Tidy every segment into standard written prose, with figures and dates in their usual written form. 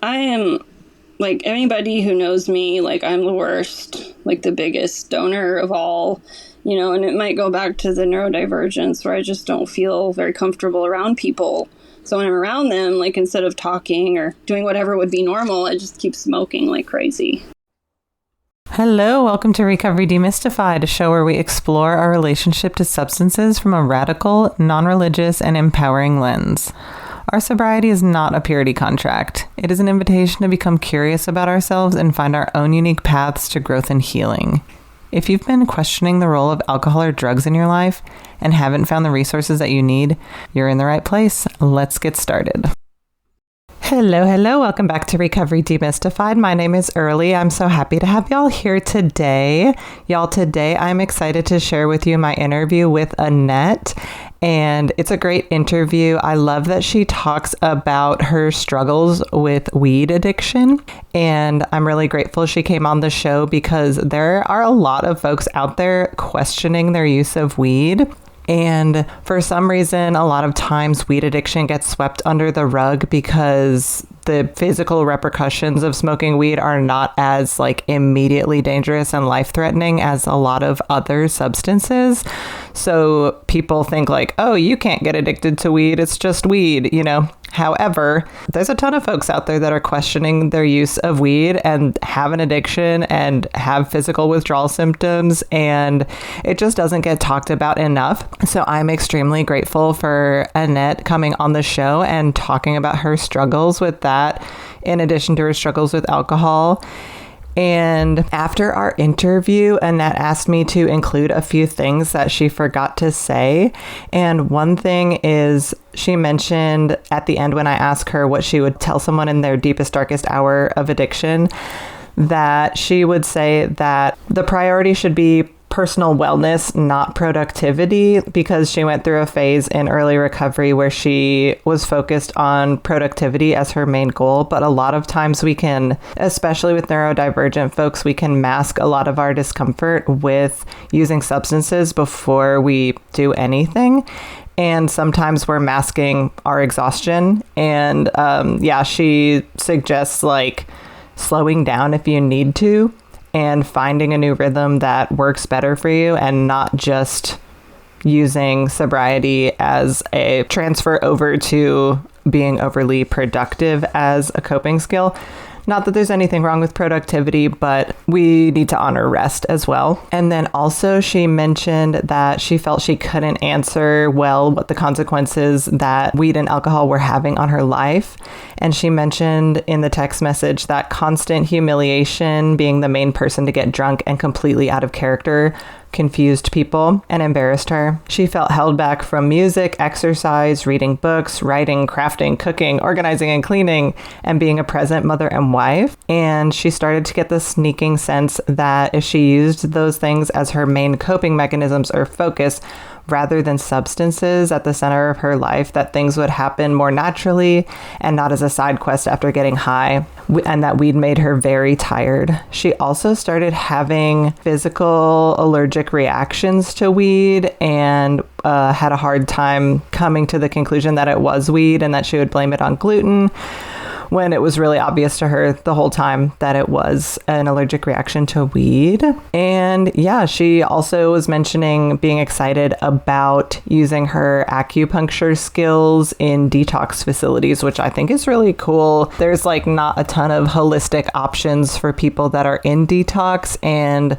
I am, like, anybody who knows me, like, I'm the worst, like, the biggest stoner of all, and it might go back to the neurodivergence where I just don't feel very comfortable around people. So when I'm around them, like, instead of talking or doing whatever would be normal, I just keep smoking like crazy. Hello, welcome to Recovery Demystified, a show where we explore our relationship to substances from a radical, non-religious, and empowering lens. Our sobriety is not a purity contract. It is an invitation to become curious about ourselves and find our own unique paths to growth and healing. If you've been questioning the role of alcohol or drugs in your life and haven't found the resources that you need, you're in the right place. Let's get started. Hello. Welcome back to Recovery Demystified. My name is Early. I'm so happy to have y'all here today. Today I'm excited to share with you my interview with Annette. And it's a great interview. I love that she talks about her struggles with weed addiction. And I'm really grateful she came on the show because there are a lot of folks out there questioning their use of weed. And for some reason, a lot of times weed addiction gets swept under the rug because the physical repercussions of smoking weed are not as immediately dangerous and life-threatening as a lot of other substances. So people think oh, you can't get addicted to weed. It's just weed, However, there's a ton of folks out there that are questioning their use of weed and have an addiction and have physical withdrawal symptoms, and it just doesn't get talked about enough. So I'm extremely grateful for Annette coming on the show and talking about her struggles with that, in addition to her struggles with alcohol. And after our interview, Annette asked me to include a few things that she forgot to say. And one thing is she mentioned at the end when I asked her what she would tell someone in their deepest, darkest hour of addiction, that she would say that the priority should be personal wellness, not productivity, because she went through a phase in early recovery where she was focused on productivity as her main goal. But a lot of times we can, especially with neurodivergent folks, we can mask a lot of our discomfort with using substances before we do anything. And sometimes we're masking our exhaustion. And she suggests slowing down if you need to, and finding a new rhythm that works better for you, and not just using sobriety as a transfer over to being overly productive as a coping skill. Not that there's anything wrong with productivity, but we need to honor rest as well. And then also she mentioned that she felt she couldn't answer well what the consequences that weed and alcohol were having on her life. And she mentioned in the text message that constant humiliation, being the main person to get drunk and completely out of character, confused people and embarrassed her. She felt held back from music, exercise, reading books, writing, crafting, cooking, organizing and cleaning, and being a present mother and wife. And she started to get the sneaking sense that if she used those things as her main coping mechanisms or focus, rather than substances at the center of her life, that things would happen more naturally and not as a side quest after getting high, and that weed made her very tired. She also started having physical allergic reactions to weed and had a hard time coming to the conclusion that it was weed and that she would blame it on gluten, when it was really obvious to her the whole time that it was an allergic reaction to weed. And she also was mentioning being excited about using her acupuncture skills in detox facilities, which I think is really cool. There's not a ton of holistic options for people that are in detox, and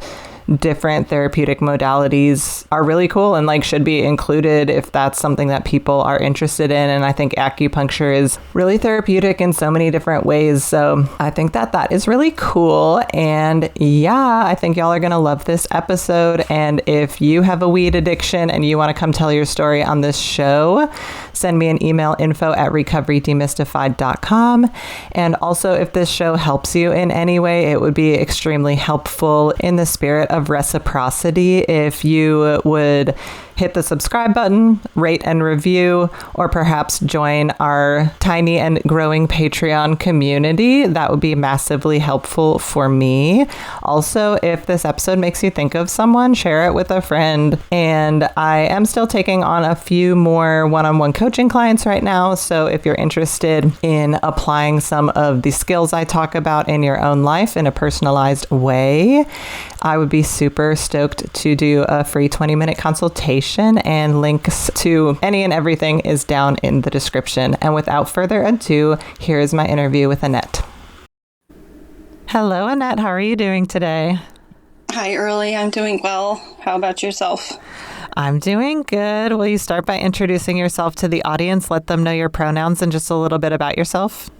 different therapeutic modalities are really cool and should be included if that's something that people are interested in. And I think acupuncture is really therapeutic in so many different ways. So I think that is really cool. And I think y'all are going to love this episode. And if you have a weed addiction and you want to come tell your story on this show, send me an email, info@recoverydemystified.com. And also, if this show helps you in any way, it would be extremely helpful in the spirit of reciprocity if you would hit the subscribe button, rate and review, or perhaps join our tiny and growing Patreon community. That would be massively helpful for me. Also, if this episode makes you think of someone, share it with a friend. And I am still taking on a few more one-on-one coaching clients right now. So if you're interested in applying some of the skills I talk about in your own life in a personalized way, I would be super stoked to do a free 20-minute consultation, and links to any and everything is down in the description. And without further ado, here is my interview with Annette. Hello, Annette. How are you doing today? Hi, Early. I'm doing well. How about yourself? I'm doing good. Will you start by introducing yourself to the audience? Let them know your pronouns and just a little bit about yourself.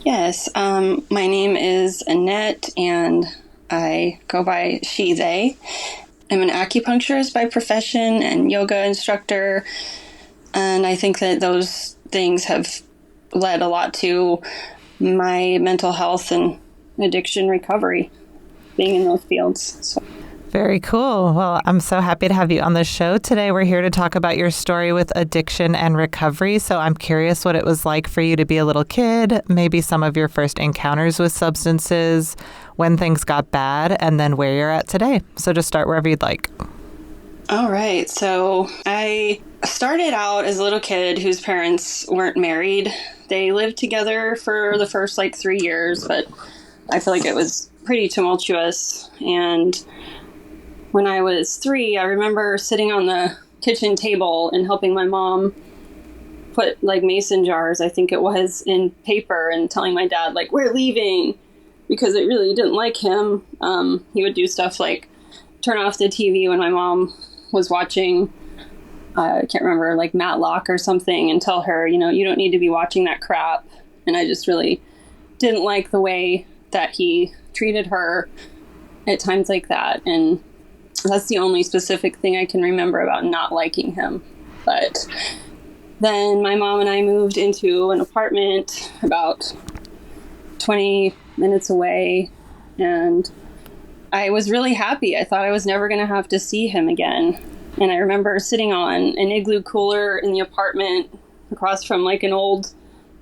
Yes. My name is Annette, and I go by she, they. I'm an acupuncturist by profession and yoga instructor. And I think that those things have led a lot to my mental health and addiction recovery, being in those fields. So. Very cool. Well, I'm so happy to have you on the show today. We're here to talk about your story with addiction and recovery. So I'm curious what it was like for you to be a little kid, maybe some of your first encounters with substances, when things got bad, and then where you're at today. So just start wherever you'd like. All right. So I started out as a little kid whose parents weren't married. They lived together for the first 3 years, but I feel like it was pretty tumultuous. And when I was 3, I remember sitting on the kitchen table and helping my mom put mason jars, I think it was, in paper, and telling my dad, we're leaving, because it really didn't like him. He would do stuff like turn off the TV when my mom was watching, I can't remember, Matlock or something, and tell her, you don't need to be watching that crap. And I just really didn't like the way that he treated her at times like that. And that's the only specific thing I can remember about not liking him. But then my mom and I moved into an apartment about 20 minutes away, and I was really happy. I thought I was never going to have to see him again. And I remember sitting on an igloo cooler in the apartment across from an old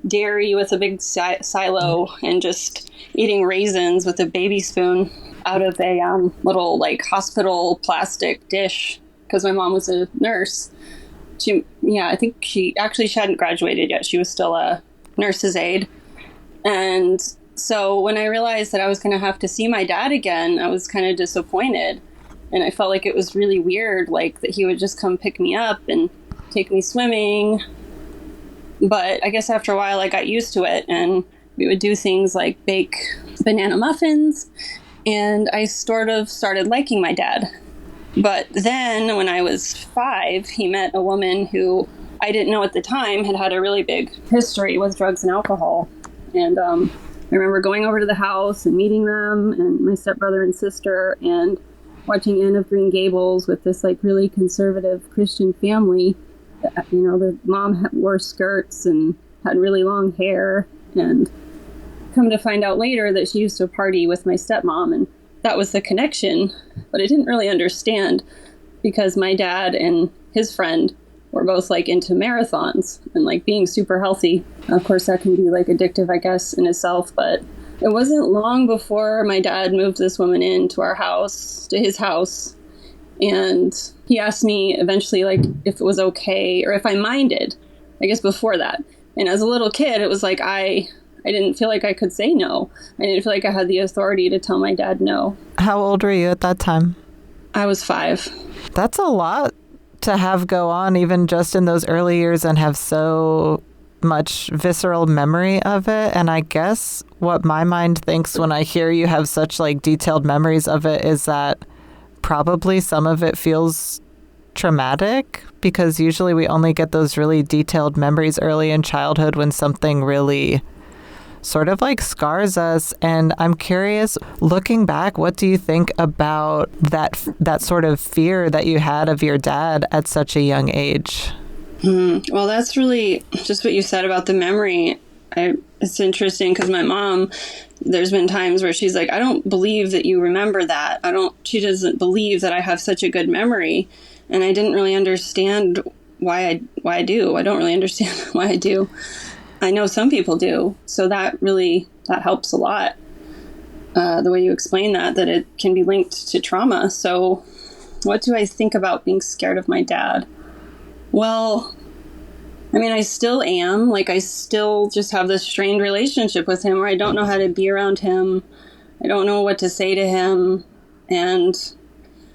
dairy with a big silo, and just eating raisins with a baby spoon out of a little hospital plastic dish, because my mom was a nurse. I think she hadn't graduated yet. She was still a nurse's aide. And so when I realized that I was going to have to see my dad again, I was kind of disappointed. And I felt like it was really weird, that he would just come pick me up and take me swimming. But I guess after a while I got used to it, and we would do things like bake banana muffins. And I sort of started liking my dad. But then when I was 5, he met a woman who I didn't know at the time had a really big history with drugs and alcohol. And I remember going over to the house and meeting them, and my stepbrother and sister, and watching Anne of Green Gables with this really conservative Christian family. The mom wore skirts and had really long hair, and come to find out later that she used to party with my stepmom, and that was the connection. But I didn't really understand, because my dad and his friend were both into marathons and being super healthy. Of course, that can be addictive, I guess, in itself. But it wasn't long before my dad moved this woman into our house, to his house. And he asked me eventually, if it was okay, or if I minded, I guess before that. And as a little kid, it was I didn't feel like I could say no. I didn't feel like I had the authority to tell my dad no. How old were you at that time? I was 5. That's a lot to have go on, even just in those early years, and have so much visceral memory of it. And I guess what my mind thinks when I hear you have such detailed memories of it is that probably some of it feels traumatic, because usually we only get those really detailed memories early in childhood when something really sort of scars us. And I'm curious, looking back, what do you think about that sort of fear that you had of your dad at such a young age? Well, that's really just what you said about the memory. It's interesting, because my mom, there's been times where she's I don't believe that you remember that. She doesn't believe that I have such a good memory. And I didn't really understand why I do. I don't really understand why I do. I know some people do. So that helps a lot. The way you explain that it can be linked to trauma. So what do I think about being scared of my dad? Well, I mean, I still am. Like, I still just have this strained relationship with him where I don't know how to be around him. I don't know what to say to him. And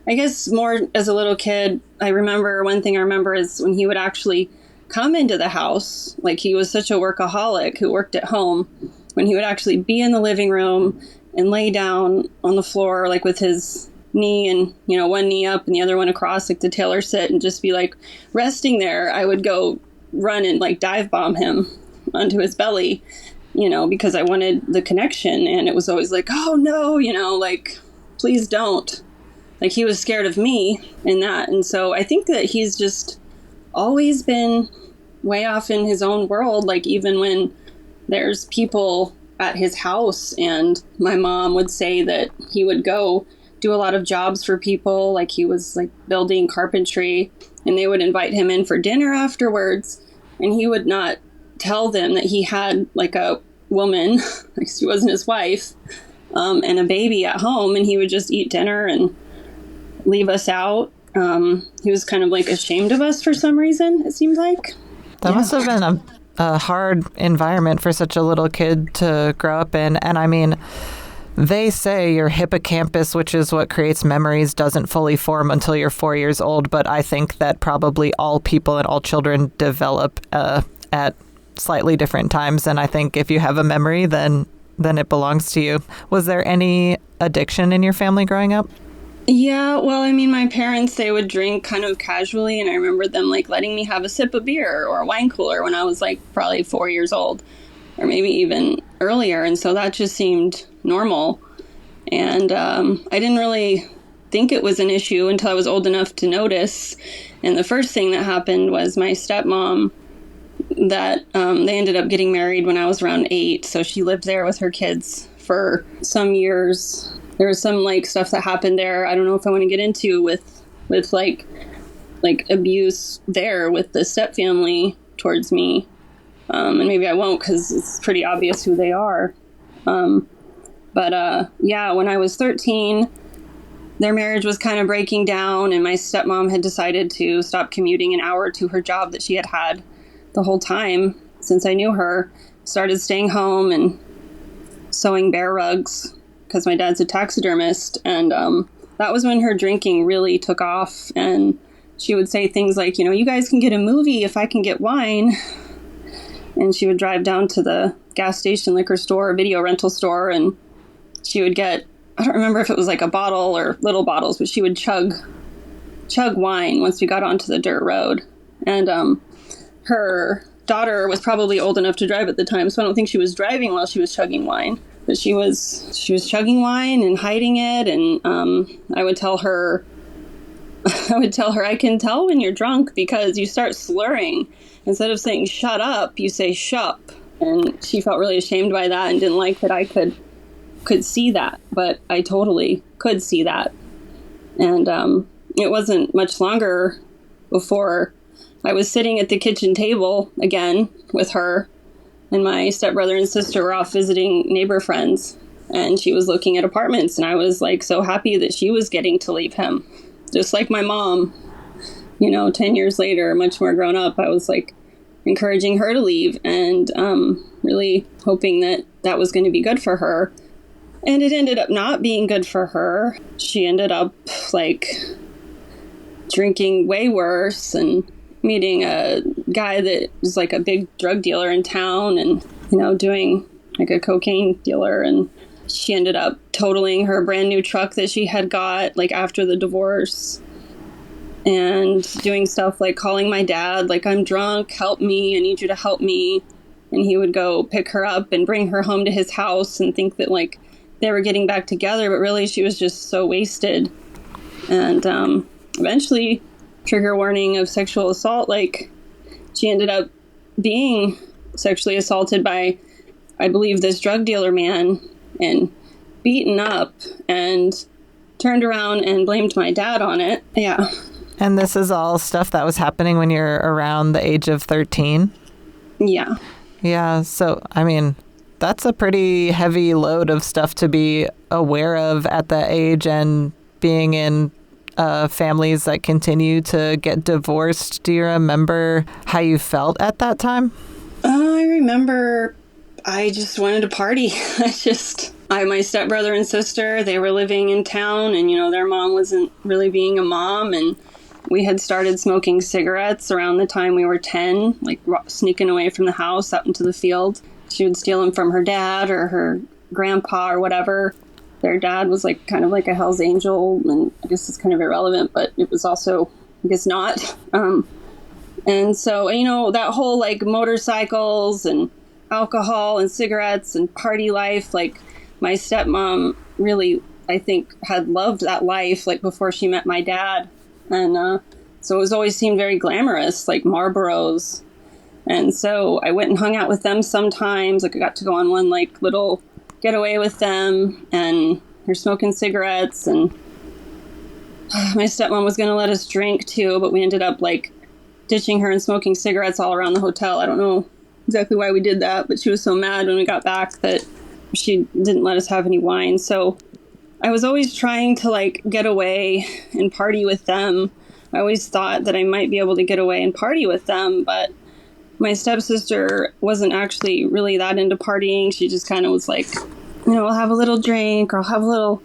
I guess more as a little kid, one thing I remember is when he would actually come into the house, like he was such a workaholic who worked at home, when he would actually be in the living room and lay down on the floor, like with his knee and, one knee up and the other one across, like the tailor sit, and just be like resting there, I would go run and like dive bomb him onto his belly, because I wanted the connection. And it was always like, oh no, like, please don't. Like, he was scared of me in that. And so I think that he's just always been way off in his own world. Like, even when there's people at his house, and my mom would say that he would go do a lot of jobs for people. Like, he was like building carpentry, and they would invite him in for dinner afterwards. And he would not tell them that he had like a woman, like she wasn't his wife, and a baby at home. And he would just eat dinner and leave us out. He was kind of like ashamed of us for some reason, it seemed like. That must have been a hard environment for such a little kid to grow up in. And I mean, they say your hippocampus, which is what creates memories, doesn't fully form until you're 4 years old. But I think that probably all people and all children develop at slightly different times. And I think if you have a memory, then it belongs to you. Was there any addiction in your family growing up? Yeah, well, I mean, my parents, they would drink kind of casually, and I remember them like letting me have a sip of beer or a wine cooler when I was like probably 4 years old, or maybe even earlier. And so that just seemed normal. And I didn't really think it was an issue until I was old enough to notice. And the first thing that happened was my stepmom, that they ended up getting married when I was around 8. So she lived there with her kids for some years. There was some like stuff that happened there. I don't know if I want to get into with like abuse there with the stepfamily towards me. And maybe I won't, because it's pretty obvious who they are. But when I was 13, their marriage was kind of breaking down, and my stepmom had decided to stop commuting an hour to her job that she had had the whole time since I knew her. Started staying home and sewing bear rugs, because my dad's a taxidermist. And that was when her drinking really took off. And she would say things like, you guys can get a movie if I can get wine. And she would drive down to the gas station, liquor store, video rental store, and she would get, I don't remember if it was like a bottle or little bottles, but she would chug wine once we got onto the dirt road. And her daughter was probably old enough to drive at the time, so I don't think she was driving while she was chugging wine. But she was chugging wine and hiding it, and I would tell her, I can tell when you're drunk because you start slurring. Instead of saying shut up, you say shup. And she felt really ashamed by that and didn't like that I could see that, but I totally could see that. And it wasn't much longer before I was sitting at the kitchen table again with her, and my stepbrother and sister were off visiting neighbor friends, and she was looking at apartments, and I was like so happy that she was getting to leave him, just like my mom. 10 years later, much more grown up, I was like encouraging her to leave, and really hoping that that was going to be good for her. And it ended up not being good for her. She ended up like drinking way worse and meeting a guy that was like a big drug dealer in town, and doing like a cocaine dealer. And she ended up totaling her brand new truck that she had got like after the divorce, and doing stuff like calling my dad like, I'm drunk, help me, I need you to help me. And he would go pick her up and bring her home to his house and think that like they were getting back together, but really she was just so wasted. And eventually, trigger warning of sexual assault, like she ended up being sexually assaulted by, I believe, this drug dealer man, and beaten up, and turned around and blamed my dad on it. Yeah. And this is all stuff that was happening when you're around the age of 13? Yeah. Yeah. So, I mean, that's a pretty heavy load of stuff to be aware of at that age, and being in families that continue to get divorced. Do you remember how you felt at that time? I remember I just wanted to party. My stepbrother and sister, they were living in town, and, their mom wasn't really being a mom, and we had started smoking cigarettes around the time we were 10, like sneaking away from the house out into the field. She would steal them from her dad or her grandpa or whatever. Their dad was kind of like a Hell's Angel, and I guess it's kind of irrelevant, but it was also, I guess, not. And so, that whole motorcycles and alcohol and cigarettes and party life, my stepmom really, I think, had loved that life before she met my dad. And so it was always seemed very glamorous, like Marlboros. And so I went and hung out with them sometimes. I got to go on one little getaway with them, and they're smoking cigarettes. And my stepmom was going to let us drink too, but we ended up ditching her and smoking cigarettes all around the hotel. I don't know exactly why we did that, but she was so mad when we got back that she didn't let us have any wine. So I was always trying to get away and party with them. I always thought that I might be able to get away and party with them, but my stepsister wasn't actually really that into partying. She just kind of was I'll have a little drink, or I'll have a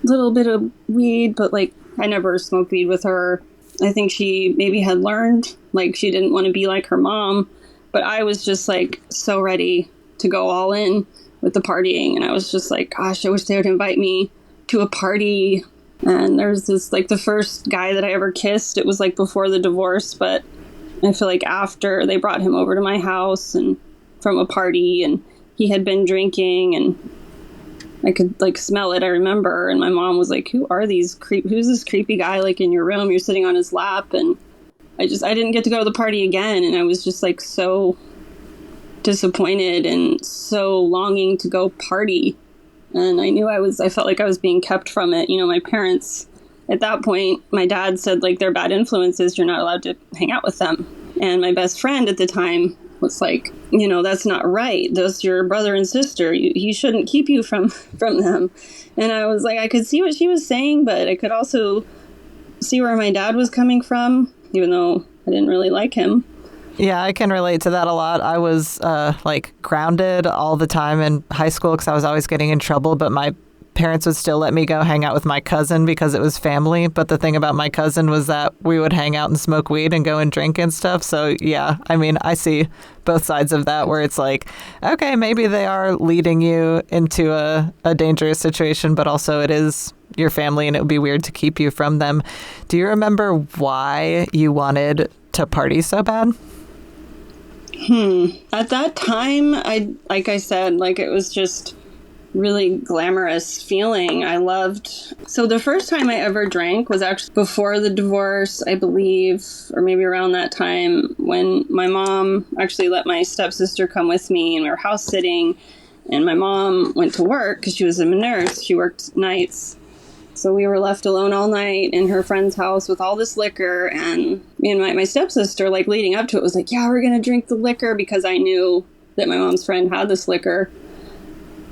little bit of weed, but I never smoked weed with her. I think she maybe had learned she didn't want to be like her mom, but I was just so ready to go all in with the partying, and I was just gosh, I wish they would invite me to a party. And there was this the first guy that I ever kissed. It was before the divorce, but I feel after they brought him over to my house and from a party, and he had been drinking, and I could smell it, I remember. And my mom was who's this creepy guy in your room? You're sitting on his lap. And I didn't get to go to the party again, and I was just so disappointed and so longing to go party. And I knew I felt I was being kept from it. My parents, at that point, my dad said they're bad influences, you're not allowed to hang out with them. And my best friend at the time was that's not right. Those your brother and sister. He shouldn't keep you from them. And I was I could see what she was saying, but I could also see where my dad was coming from, even though I didn't really like him. Yeah, I can relate to that a lot. I was grounded all the time in high school because I was always getting in trouble, but my parents would still let me go hang out with my cousin because it was family. But the thing about my cousin was that we would hang out and smoke weed and go and drink and stuff. So yeah, I mean, I see both sides of that, where it's okay, maybe they are leading you into a dangerous situation, but also it is your family and it would be weird to keep you from them. Do you remember why you wanted to party so bad? At that time, like I said, it was just really glamorous feeling. I loved. So the first time I ever drank was actually before the divorce, I believe, or maybe around that time, when my mom actually let my stepsister come with me, and we were house sitting, and my mom went to work because she was a nurse. She worked nights. So we were left alone all night in her friend's house with all this liquor, and me and my stepsister, leading up to it, was yeah, we're going to drink the liquor, because I knew that my mom's friend had this liquor.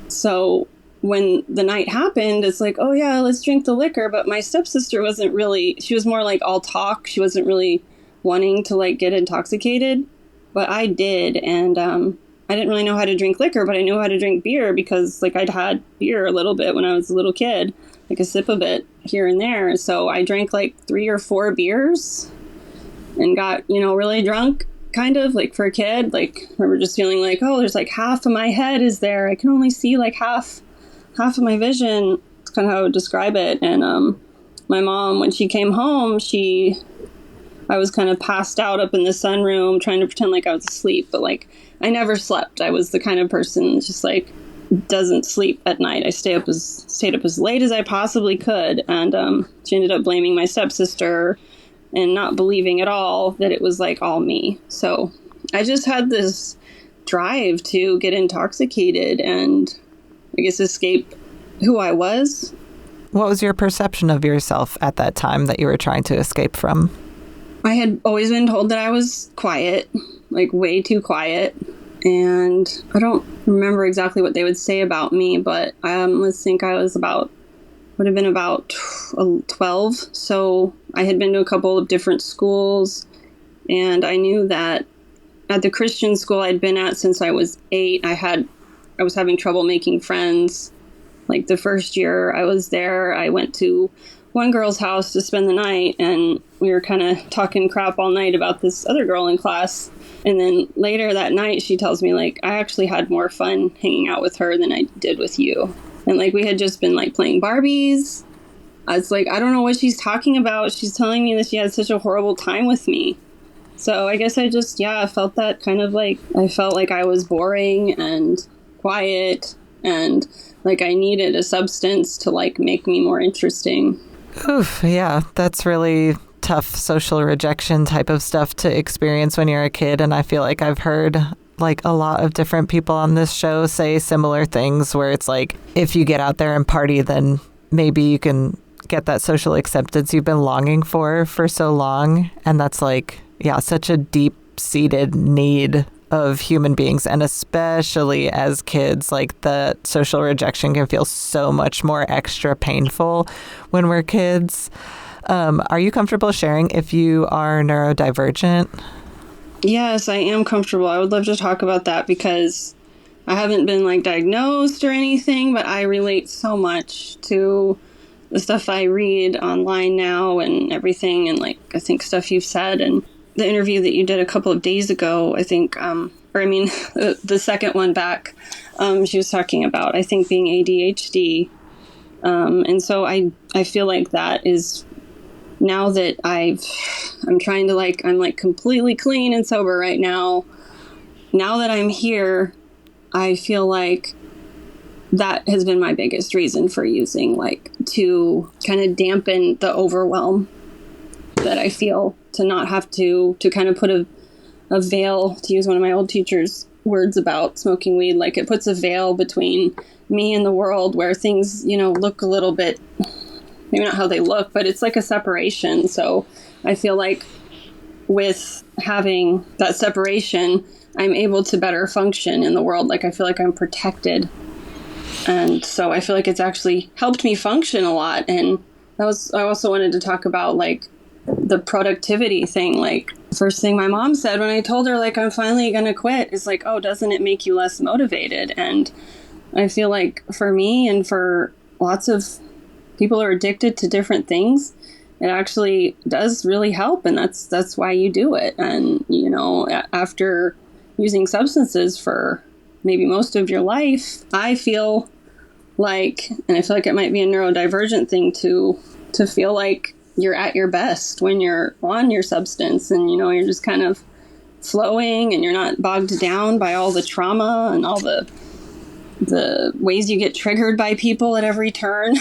So when the night happened, it's oh yeah, let's drink the liquor. But my stepsister wasn't really, she was more all talk. She wasn't really wanting to get intoxicated, but I did. And I didn't really know how to drink liquor, but I knew how to drink beer because I'd had beer a little bit when I was a little kid. A sip of it here and there. So I drank 3 or 4 beers and got, really drunk, kind of for a kid. I remember just feeling oh, there's half of my head is there. I can only see half of my vision. That's kind of how I would describe it. And my mom, when she came home, I was kind of passed out up in the sunroom trying to pretend I was asleep. But I never slept. I was the kind of person just doesn't sleep at night. I stayed up as late as I possibly could, and she ended up blaming my stepsister and not believing at all that it was all me. So I just had this drive to get intoxicated and I guess escape who I was. What was your perception of yourself at that time that you were trying to escape from? I had always been told that I was quiet, like way too quiet. And I don't remember exactly what they would say about me, but let's think I would have been about 12. So I had been to a couple of different schools, and I knew that at the Christian school I'd been at since I was 8, I was having trouble making friends. Like the first year I was there, I went to one girl's house to spend the night, and we were kind of talking crap all night about this other girl in class. And then later that night, she tells me, like, I actually had more fun hanging out with her than I did with you. And, like, we had just been, like, playing Barbies. I was like, I don't know what she's talking about. She's telling me that she had such a horrible time with me. So I guess I just, I felt that kind of like, I felt like I was boring and quiet, and like I needed a substance to, like, make me more interesting. Oof, yeah, that's really tough social rejection type of stuff to experience when you're a kid. And I feel like I've heard like a lot of different people on this show say similar things where it's like, if you get out there and party, then maybe you can get that social acceptance you've been longing for so long. And that's like, yeah, such a deep-seated need of human beings. And especially as kids, like the social rejection can feel so much more extra painful when we're kids. Are you comfortable sharing if you are neurodivergent? Yes, I am comfortable. I would love to talk about that because I haven't been like diagnosed or anything, but I relate so much to the stuff I read online now and everything. And like, I think stuff you've said and the interview that you did a couple of days ago, I think, the second one back, she was talking about, I think, being ADHD. And so I feel like that is, now that I'm trying to like, I'm like completely clean and sober right now. Now that I'm here, I feel like that has been my biggest reason for using, like, to kind of dampen the overwhelm that I feel, to not have to kind of put a veil, to use one of my old teacher's words about smoking weed, like it puts a veil between me and the world where things, look a little bit, maybe not how they look, but it's like a separation. So I feel like with having that separation, I'm able to better function in the world. Like I feel like I'm protected. And so I feel like it's actually helped me function a lot. And I also wanted to talk about like the productivity thing. Like first thing my mom said when I told her like I'm finally going to quit is like, oh, doesn't it make you less motivated? And I feel like for me and for lots of people who are addicted to different things, it actually does really help. And that's why you do it. And, after using substances for maybe most of your life, I feel like, and I feel like it might be a neurodivergent thing to feel like you're at your best when you're on your substance and, you're just kind of flowing and you're not bogged down by all the trauma and all the ways you get triggered by people at every turn.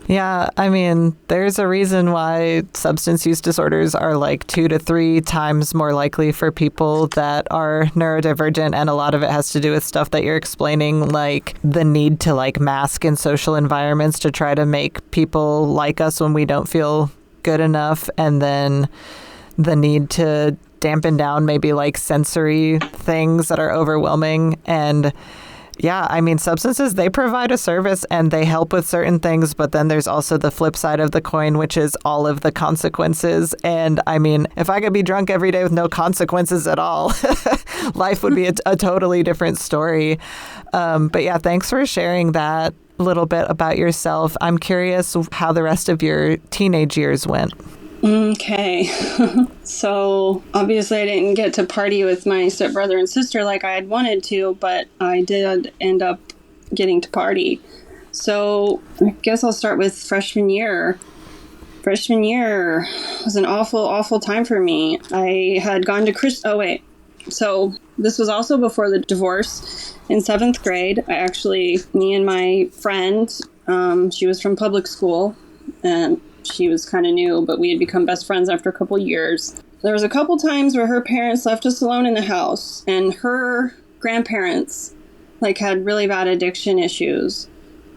Yeah, I mean, there's a reason why substance use disorders are like 2 to 3 times more likely for people that are neurodivergent. And a lot of it has to do with stuff that you're explaining, like the need to like mask in social environments to try to make people like us when we don't feel good enough. And then the need to dampen down maybe like sensory things that are overwhelming. And yeah, I mean, substances, they provide a service and they help with certain things, but then there's also the flip side of the coin, which is all of the consequences. And I mean, if I could be drunk every day with no consequences at all, life would be a totally different story. But yeah, thanks for sharing that little bit about yourself. I'm curious how the rest of your teenage years went. Okay. So obviously I didn't get to party with my stepbrother and sister like I had wanted to, but I did end up getting to party. So I guess I'll start with freshman year. Freshman year was an awful, awful time for me. I had gone to So this was also before the divorce. In 7th grade, me and my friend, she was from public school, and she was kind of new, but we had become best friends after a couple years. There was a couple times where her parents left us alone in the house, and her grandparents like had really bad addiction issues,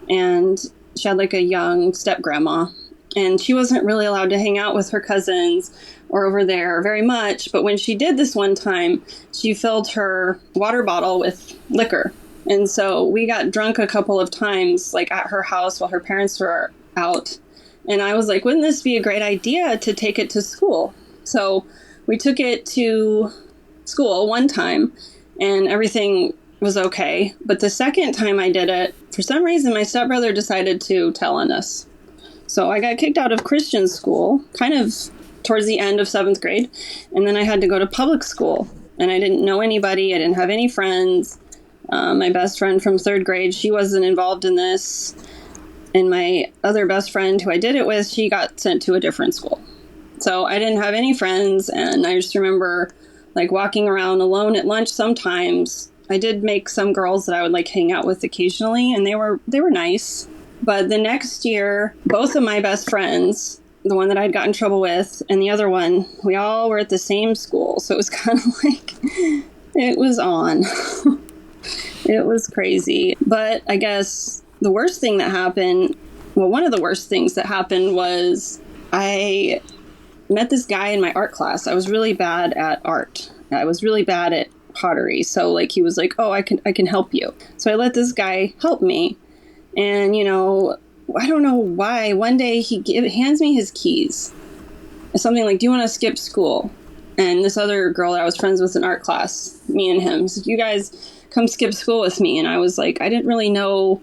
and she had like a young step grandma, and she wasn't really allowed to hang out with her cousins or over there very much. But when she did this one time, she filled her water bottle with liquor. And so we got drunk a couple of times, like at her house while her parents were out. And I was like, wouldn't this be a great idea to take it to school? So we took it to school one time and everything was okay. But the second time I did it, for some reason, my stepbrother decided to tell on us. So I got kicked out of Christian school, kind of towards the end of 7th grade. And then I had to go to public school. And I didn't know anybody. I didn't have any friends. My best friend from 3rd grade, she wasn't involved in this. And my other best friend who I did it with, she got sent to a different school. So I didn't have any friends. And I just remember like walking around alone at lunch sometimes. I did make some girls that I would like hang out with occasionally, and they were nice. But the next year, both of my best friends, the one that I'd got in trouble with and the other one, we all were at the same school. So it was kind of like, it was on. It was crazy. But I guess the worst thing that happened, well, one of the worst things that happened was I met this guy in my art class. I was really bad at art. I was really bad at pottery. So like he was like, oh, I can help you. So I let this guy help me. And, you know, I don't know why. One day he hands me his keys. Something like, do you want to skip school? And this other girl that I was friends with in art class, me and him, said, you guys come skip school with me. And I was like, I didn't really know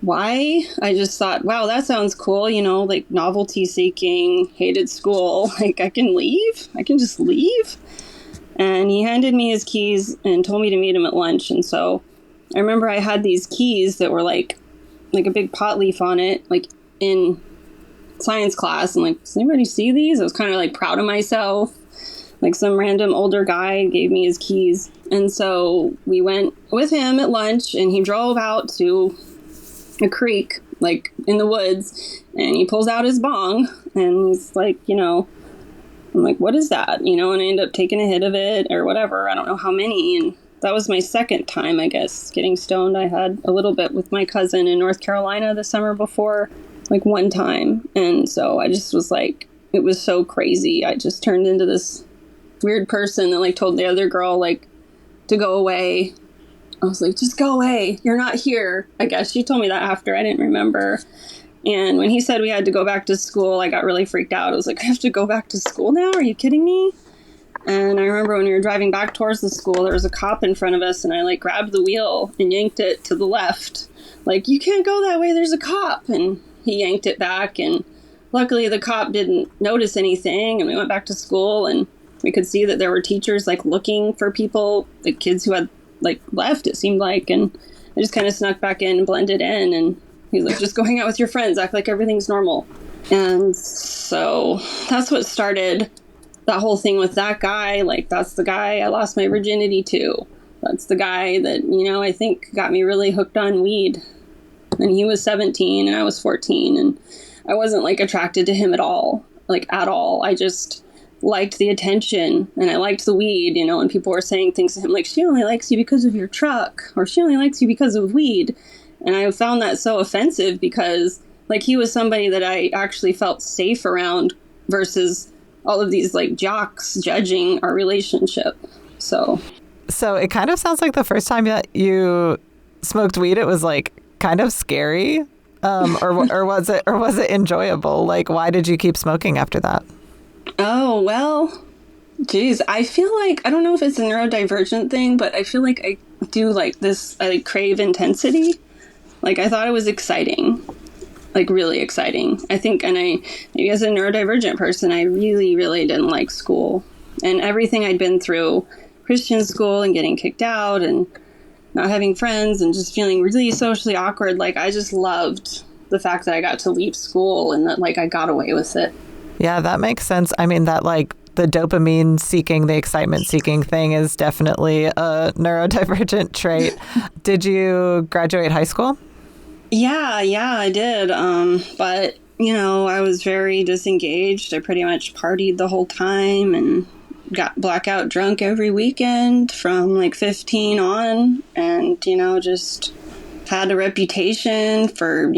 why. I just thought, wow, that sounds cool. You know, like novelty seeking, hated school. Like I can leave. I can just leave. And he handed me his keys and told me to meet him at lunch. And so I remember I had these keys that were like a big pot leaf on it, like in science class. And like, does anybody see these? I was kind of like proud of myself. Like some random older guy gave me his keys. And so we went with him at lunch and he drove out to a creek, like in the woods, and he pulls out his bong and he's like, you know, I'm like, what is that? You know, and I end up taking a hit of it or whatever. I don't know how many. And that was my second time, I guess, getting stoned. I had a little bit with my cousin in North Carolina the summer before, like one time. And so I just was like, it was so crazy. I just turned into this weird person that like told the other girl like to go away. I was like, just go away. You're not here. I guess she told me that after. I didn't remember. And when he said we had to go back to school, I got really freaked out. I was like, I have to go back to school now? Are you kidding me? And I remember when we were driving back towards the school, there was a cop in front of us, and I like grabbed the wheel and yanked it to the left. Like, you can't go that way, there's a cop. And he yanked it back, and luckily the cop didn't notice anything, and we went back to school, and we could see that there were teachers like looking for people, like kids who had like left, it seemed like, and I just kind of snuck back in and blended in, and he's like, just go hang out with your friends, act like everything's normal. And so that's what started that whole thing with that guy. Like, that's the guy I lost my virginity to. That's the guy that, you know, I think got me really hooked on weed. And he was 17 and I was 14, and I wasn't like attracted to him at all. Like, at all. I just liked the attention and I liked the weed, you know, and people were saying things to him like, she only likes you because of your truck, or she only likes you because of weed. And I found that so offensive because like he was somebody that I actually felt safe around versus all of these like jocks judging our relationship. So it kind of sounds like the first time that you smoked weed, it was like kind of scary, or was it enjoyable? Like, why did you keep smoking after that? Oh, well, geez, I feel like, I don't know if it's a neurodivergent thing, but I feel like I do like this, I like crave intensity. Like, I thought it was exciting, like really exciting. I think, and maybe as a neurodivergent person, I really, really didn't like school and everything I'd been through, Christian school and getting kicked out and not having friends and just feeling really socially awkward. Like, I just loved the fact that I got to leave school and that like I got away with it. Yeah, that makes sense. I mean, that like the dopamine seeking, the excitement seeking thing is definitely a neurodivergent trait. Did you graduate high school? Yeah, I did. But, you know, I was very disengaged. I pretty much partied the whole time and got blackout drunk every weekend from like 15 on. And, you know, just had a reputation for,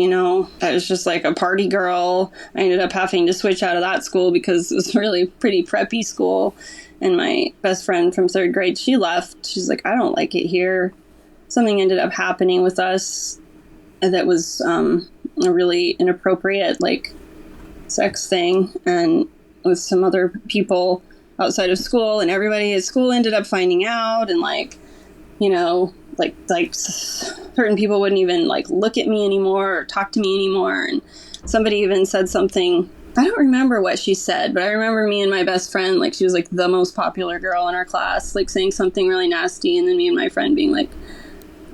I was just like a party girl. I ended up having to switch out of that school because it was really pretty preppy school. And my best friend from third grade, she left. She's like, I don't like it here. Something ended up happening with us that was a really inappropriate, like, sex thing, and with some other people outside of school, and everybody at school ended up finding out, and like certain people wouldn't even like look at me anymore or talk to me anymore. And somebody even said something, I don't remember what she said, but I remember me and my best friend, like, she was like the most popular girl in our class, like saying something really nasty, and then me and my friend being like,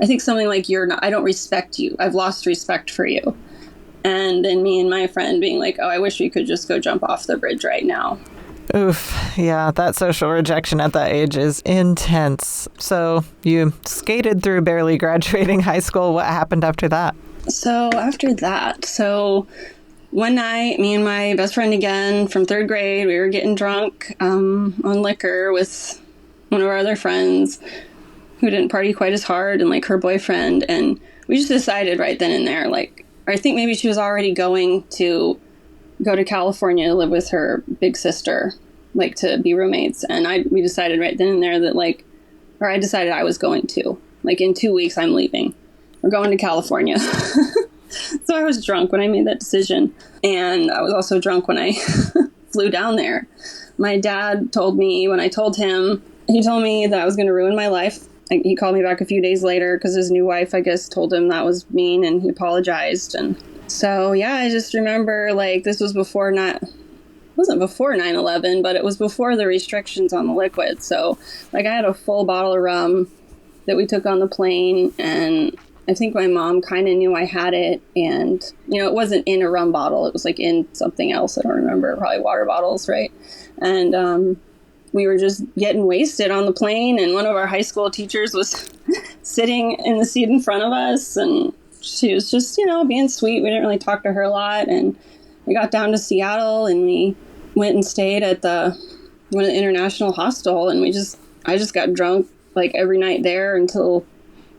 I think something like, I don't respect you, I've lost respect for you. And then me and my friend being like, oh, I wish we could just go jump off the bridge right now. Oof. Yeah, that social rejection at that age is intense. So you skated through barely graduating high school. What happened after that? So after that, one night, me and my best friend again from third grade, we were getting drunk on liquor with one of our other friends who didn't party quite as hard, and like her boyfriend. And we just decided right then and there, like, I think maybe she was already going to go to California to live with her big sister, like to be roommates. And we decided right then and there that I decided I was going to, like, in 2 weeks, I'm leaving. We're going to California. So I was drunk when I made that decision. And I was also drunk when I flew down there. My dad told me, when I told him, he told me that I was going to ruin my life. He called me back a few days later because his new wife, I guess, told him that was mean, and he apologized. And so, yeah, I just remember, like, this was wasn't before 9/11, but it was before the restrictions on the liquid. So, like, I had a full bottle of rum that we took on the plane, and I think my mom kind of knew I had it. And, it wasn't in a rum bottle. It was, like, in something else. I don't remember, probably water bottles, right? And, we were just getting wasted on the plane, and one of our high school teachers was sitting in the seat in front of us, and she was just, being sweet. We didn't really talk to her a lot, and we got down to Seattle, and we went and stayed at one of the international hostel, and I just got drunk like every night there until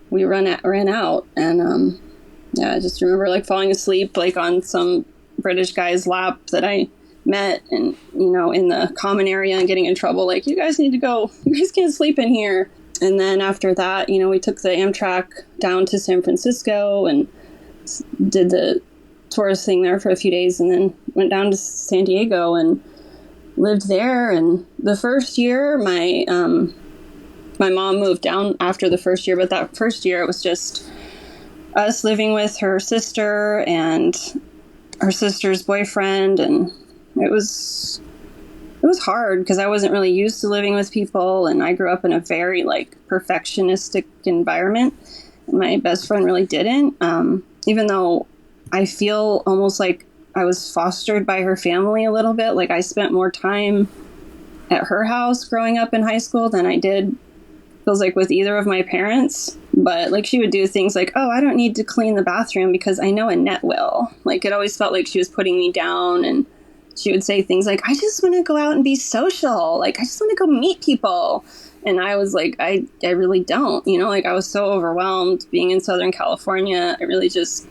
we ran out. And I just remember like falling asleep like on some British guy's lap that I met, and in the common area, and getting in trouble, like, you guys need to go, you guys can't sleep in here. And then after that, we took the Amtrak down to San Francisco and did the tourist thing there for a few days, and then went down to San Diego and lived there. And the first year, my mom moved down after the first year, but that first year it was just us living with her sister and her sister's boyfriend, and it was hard because I wasn't really used to living with people, and I grew up in a very like perfectionistic environment. And my best friend really didn't, even though I feel almost like I was fostered by her family a little bit. Like, I spent more time at her house growing up in high school than I did, feels like, with either of my parents. But like, she would do things like, oh, I don't need to clean the bathroom because I know Annette will. Like, it always felt like she was putting me down, and she would say things like, I just want to go out and be social. Like, I just want to go meet people. And I was like, I really don't, like, I was so overwhelmed being in Southern California. I really just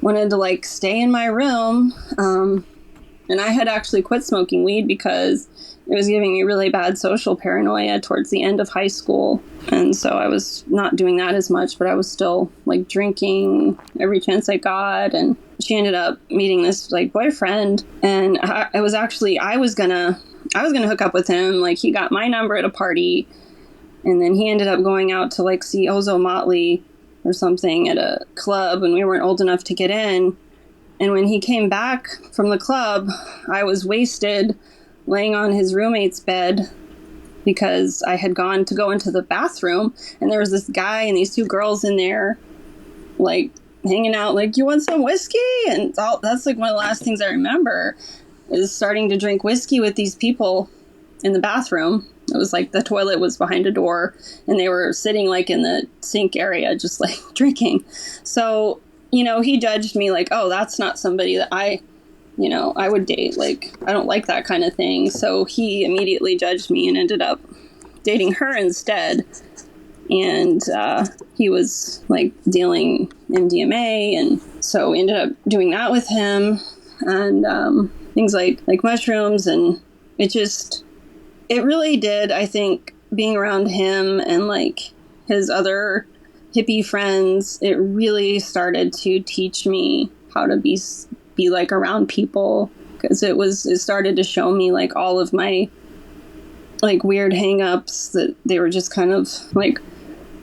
wanted to like stay in my room. And I had actually quit smoking weed because it was giving me really bad social paranoia towards the end of high school. And so I was not doing that as much, but I was still like drinking every chance I got. And she ended up meeting this like boyfriend, and I was gonna hook up with him. Like, he got my number at a party, and then he ended up going out to like see Ozo Motley or something at a club, and we weren't old enough to get in. And when he came back from the club, I was wasted, laying on his roommate's bed because I had gone to go into the bathroom, and there was this guy and these two girls in there, like, hanging out, like, you want some whiskey? And that's like one of the last things I remember, is starting to drink whiskey with these people in the bathroom. It was like the toilet was behind a door, and they were sitting like in the sink area, just like drinking. So, he judged me like, oh, that's not somebody that I would date. Like, I don't like that kind of thing. So he immediately judged me and ended up dating her instead. And he was like dealing MDMA. And so we ended up doing that with him, and things like mushrooms. And it really did, I think, being around him and like his other hippie friends, it really started to teach me how to be like around people, because it started to show me like all of my like weird hang-ups, that they were just kind of like,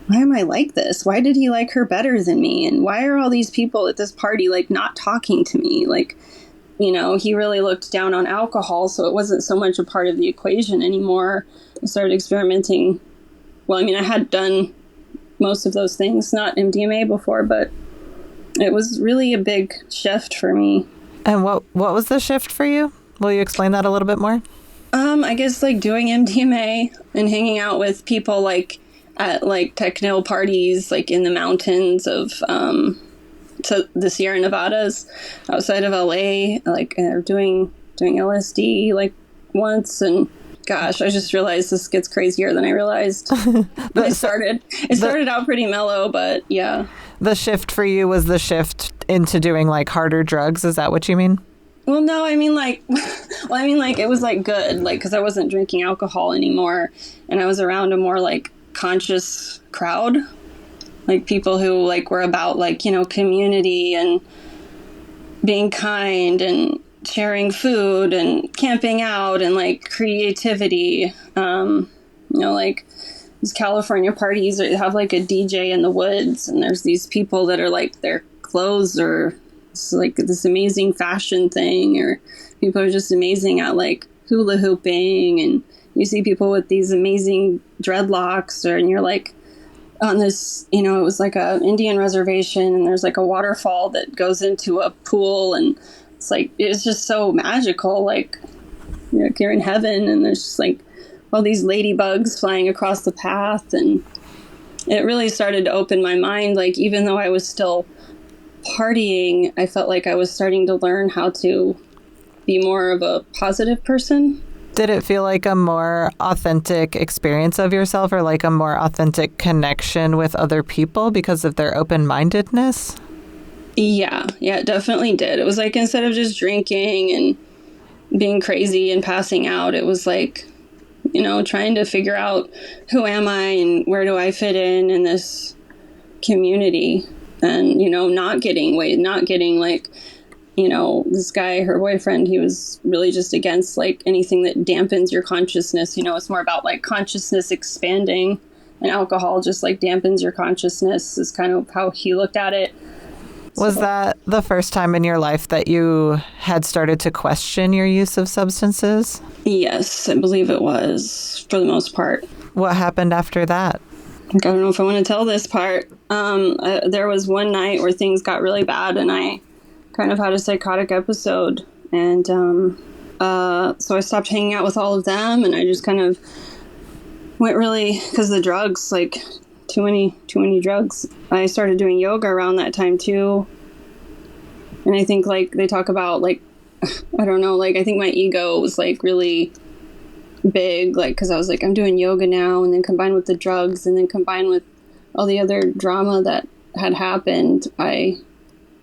why am I like this? Why did he like her better than me? And why are all these people at this party like not talking to me? Like, you know, he really looked down on alcohol, so it wasn't so much a part of the equation anymore. I started experimenting. Well, I mean, I had done most of those things, not MDMA before, but it was really a big shift for me. And what was the shift for you? Will you explain that a little bit more? I guess like doing MDMA and hanging out with people like at like techno parties, like in the mountains of the Sierra Nevadas outside of LA, like doing LSD like once. And gosh, I just realized this gets crazier than I realized. It started out pretty mellow, but yeah. The shift for you was the shift into doing like harder drugs. Is that what you mean? Well, no, I mean like, it was like good, like, because I wasn't drinking alcohol anymore, and I was around a more like conscious crowd, like people who like were about like, you know, community and being kind and sharing food and camping out and like creativity. You know, like these California parties have like a DJ in the woods, and there's these people that are like, their clothes are like this amazing fashion thing, or people are just amazing at like hula hooping, and you see people with these amazing dreadlocks, and you're like on this, you know, it was like a Indian reservation, and there's like a waterfall that goes into a pool, and it's just so magical, like, you know, you're in heaven, and there's just like all these ladybugs flying across the path. And it really started to open my mind. Like, even though I was still partying, I felt like I was starting to learn how to be more of a positive person. Did it feel like a more authentic experience of yourself, or like a more authentic connection with other people because of their open-mindedness? Yeah, it definitely did. It was like, instead of just drinking and being crazy and passing out, it was like, you know, trying to figure out who am I and where do I fit in this community. And, you know, not getting like, you know, this guy, her boyfriend, he was really just against like anything that dampens your consciousness. You know, it's more about like consciousness expanding, and alcohol just like dampens your consciousness, is kind of how he looked at it. Was that the first time in your life that you had started to question your use of substances? Yes, I believe it was, for the most part. What happened after that? I don't know if I want to tell this part. There was one night where things got really bad, and I kind of had a psychotic episode. And so I stopped hanging out with all of them, and I just kind of went really, because the drugs, like, too many drugs. I started doing yoga around that time too. And I think like they talk about like, I don't know, like I think my ego was like really big, like, because I was like, I'm doing yoga now, and then combined with the drugs, and then combined with all the other drama that had happened, I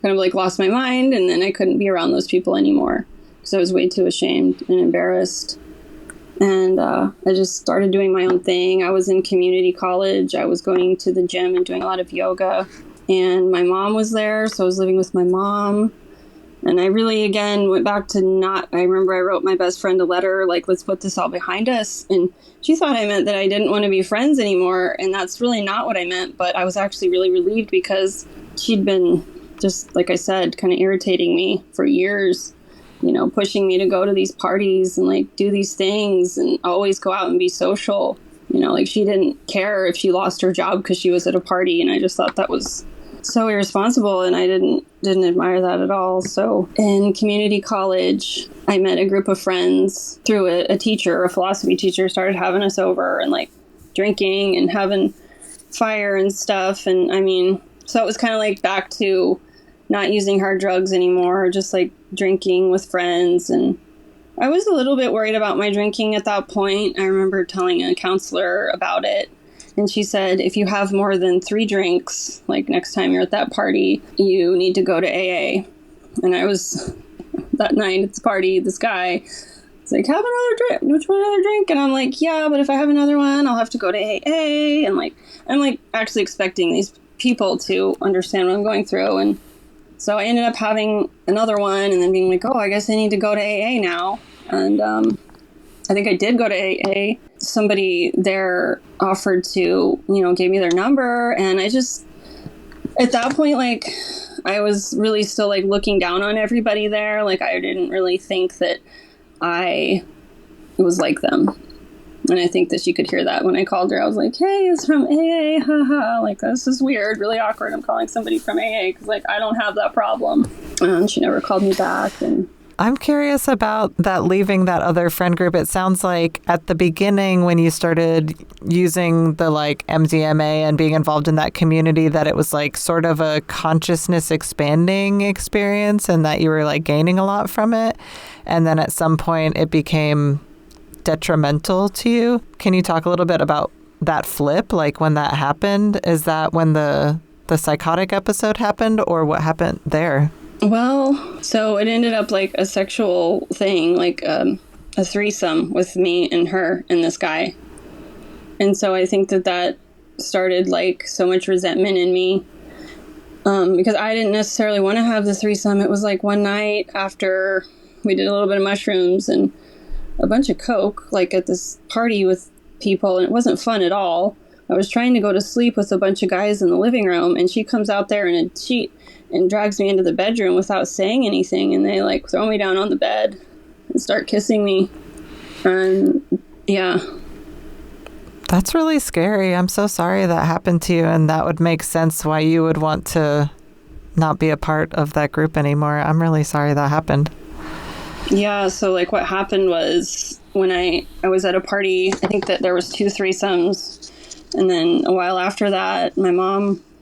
kind of like lost my mind, and then I couldn't be around those people anymore because I was way too ashamed and embarrassed. And I just started doing my own thing. I was in community college. I was going to the gym and doing a lot of yoga. And my mom was there, so I was living with my mom. And I really, again, went back to I remember I wrote my best friend a letter, like, let's put this all behind us. And she thought I meant that I didn't want to be friends anymore. And that's really not what I meant. But I was actually really relieved, because she'd been, just like I said, kind of irritating me for years. You know, pushing me to go to these parties and like do these things and always go out and be social. You know, like she didn't care if she lost her job because she was at a party. And I just thought that was so irresponsible, and I didn't admire that at all. So in community college, I met a group of friends through a teacher, a philosophy teacher, started having us over and like drinking and having fire and stuff. And I mean, so it was kind of like back to not using hard drugs anymore, just like drinking with friends. And I was a little bit worried about my drinking at that point. I remember telling a counselor about it, And she said, if you have more than 3 drinks, like next time you're at that party, you need to go to AA. And I was, that night at the party, this guy was like, have another drink, which one another drink? And I'm like, yeah, but if I have another one, I'll have to go to AA. And like, I'm like actually expecting these people to understand what I'm going through. And so I ended up having another one and then being like, oh, I guess I need to go to AA now. And I think I did go to AA. Somebody there offered to, gave me their number. And I just, at that point, like, I was really still like looking down on everybody there. Like, I didn't really think that I was like them. And I think that she could hear that when I called her. I was like, hey, it's from AA, haha. Like, this is weird, really awkward. I'm calling somebody from AA because, like, I don't have that problem. And she never called me back. And I'm curious about that, leaving that other friend group. It sounds like at the beginning when you started using the like MDMA and being involved in that community, that it was like sort of a consciousness expanding experience and that you were like gaining a lot from it. And then at some point it became detrimental to you. Can you talk a little bit about that flip, like when that happened? Is that when the psychotic episode happened, or what happened there? Well, so it ended up like a sexual thing, like a threesome with me and her and this guy. And so I think that started like so much resentment in me, because I didn't necessarily want to have the threesome. It was like one night after we did a little bit of mushrooms and a bunch of coke, like at this party with people, and it wasn't fun at all. I was trying to go to sleep with a bunch of guys in the living room, and she comes out there in a sheet and drags me into the bedroom without saying anything, and they like throw me down on the bed and start kissing me. And yeah. That's really scary. I'm so sorry that happened to you, and that would make sense why you would want to not be a part of that group anymore. I'm really sorry that happened. Yeah, so like what happened was when I was at a party, I think that there was 2 threesomes. And then a while after that, I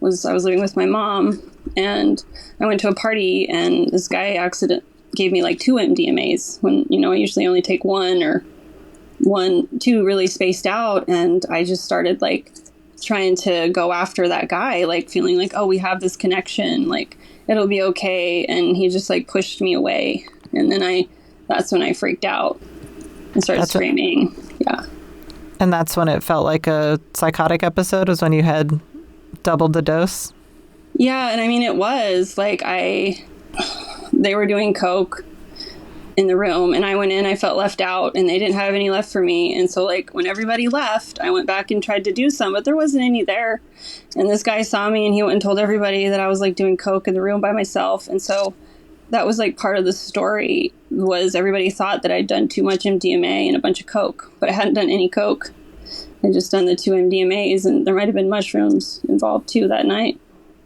was living with my mom, and I went to a party, and this guy gave me like 2 MDMAs when, I usually only take 1 or 2 really spaced out. And I just started like trying to go after that guy, like feeling like, oh, we have this connection, like it'll be okay. And he just like pushed me away. And then that's when I freaked out and started screaming. Yeah. And that's when it felt like a psychotic episode, was when you had doubled the dose? Yeah, and I mean, it was like they were doing coke in the room, and I went in, I felt left out, and they didn't have any left for me. And so like when everybody left, I went back and tried to do some, but there wasn't any there. And this guy saw me, and he went and told everybody that I was like doing coke in the room by myself. And so that was like part of the story, was everybody thought that I'd done too much MDMA and a bunch of coke, but I hadn't done any coke. I'd just done the 2 MDMAs, and there might have been mushrooms involved too that night.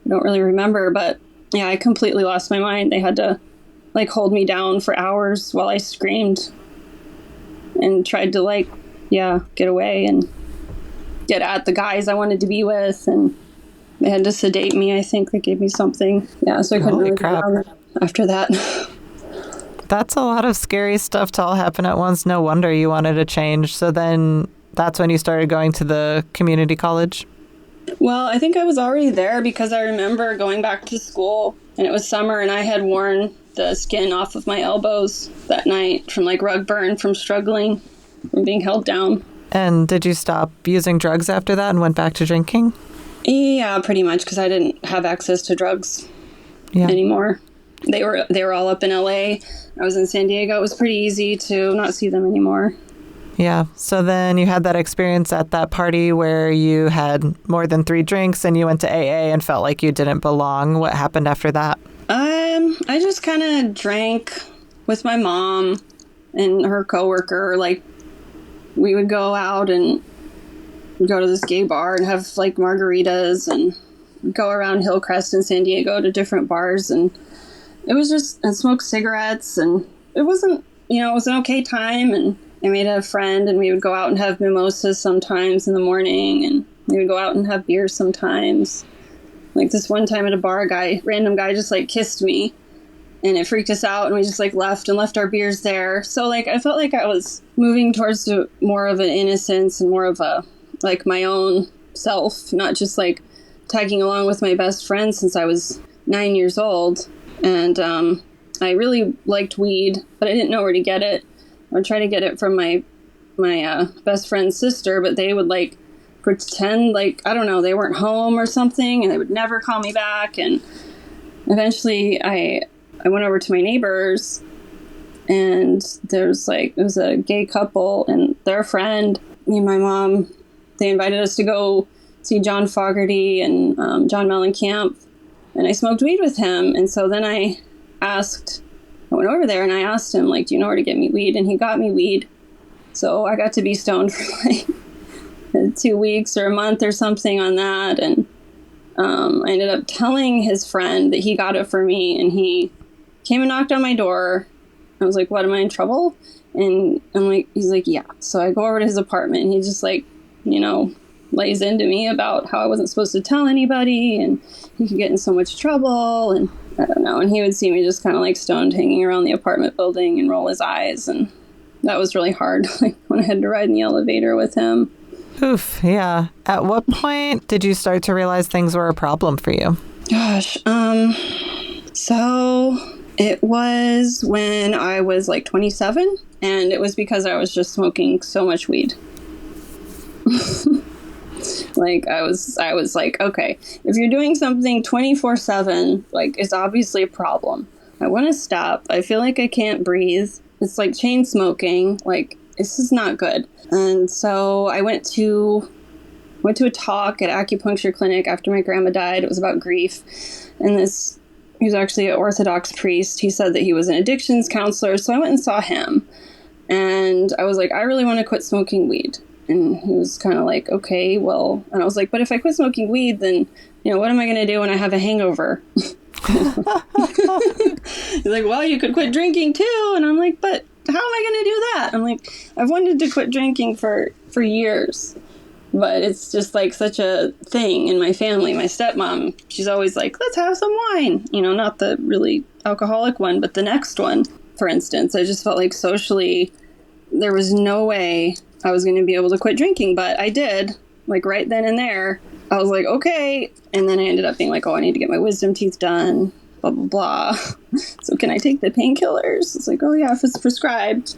I don't really remember, but yeah, I completely lost my mind. They had to like hold me down for hours while I screamed and tried to like, get away and get at the guys I wanted to be with. And they had to sedate me. I think they gave me something. Yeah. So I couldn't really get out after that. That's a lot of scary stuff to all happen at once. No wonder you wanted to change. So then that's when you started going to the community college? Well, I think I was already there because I remember going back to school, and it was summer, and I had worn the skin off of my elbows that night from like rug burn from struggling, from being held down. And did you stop using drugs after that and went back to drinking? Yeah, pretty much, because I didn't have access to drugs anymore. They were all up in LA. I was in San Diego. It was pretty easy to not see them anymore. Yeah. So then you had that experience at that party where you had more than 3 drinks and you went to AA and felt like you didn't belong. What happened after that? I just kind of drank with my mom and her coworker. Like, we would go out and go to this gay bar and have like margaritas and go around Hillcrest in San Diego to different bars. And it was just, and smoke cigarettes, and it wasn't, it was an okay time. And I made a friend, and we would go out and have mimosas sometimes in the morning, and we would go out and have beers sometimes. Like this one time at a bar, random guy just like kissed me, and it freaked us out, and we just like left our beers there. So like I felt like I was moving towards more of an innocence and more of a like my own self, not just like tagging along with my best friend since I was 9 years old. And I really liked weed, but I didn't know where to get it. I would try to get it from my best friend's sister, but they would like pretend like, I don't know, they weren't home or something, and they would never call me back. And eventually I went over to my neighbors, and it was a gay couple and their friend, me and my mom, they invited us to go see John Fogerty and John Mellencamp, and I smoked weed with him. And so then I went over there and I asked him, like, do you know where to get me weed? And he got me weed. So I got to be stoned for like 2 weeks or a month or something on that. And I ended up telling his friend that he got it for me, and he came and knocked on my door. I was like, what, am I in trouble? And he's like, yeah. So I go over to his apartment, and he just like, lays into me about how I wasn't supposed to tell anybody, and he could get in so much trouble, and I don't know. And he would see me just kind of like stoned hanging around the apartment building and roll his eyes. And that was really hard, like when I had to ride in the elevator with him. Oof, yeah. At what point did you start to realize things were a problem for you? Gosh, so it was when I was like 27, and it was because I was just smoking so much weed. Like I was like, okay, if you're doing something 24/7, like it's obviously a problem. I want to stop. I feel like I can't breathe. It's like chain smoking. Like, this is not good. And so I went to a talk at Acupuncture clinic after my grandma died. It was about grief. And he was actually an Orthodox priest. He said that he was an addictions counselor. So I went and saw him. And I was like, I really want to quit smoking weed. And he was kind of like, okay, well, and I was like, but if I quit smoking weed, then, what am I going to do when I have a hangover? He's like, well, you could quit drinking too. And I'm like, but how am I going to do that? I'm like, I've wanted to quit drinking for years, but it's just like such a thing in my family. My stepmom, she's always like, let's have some wine, not the really alcoholic one, but the next one, for instance. I just felt like socially there was no way I was going to be able to quit drinking, but I did, like right then and there. I was like, okay. And then I ended up being like, oh, I need to get my wisdom teeth done, blah, blah, blah. So can I take the painkillers? It's like, oh yeah, if it's prescribed.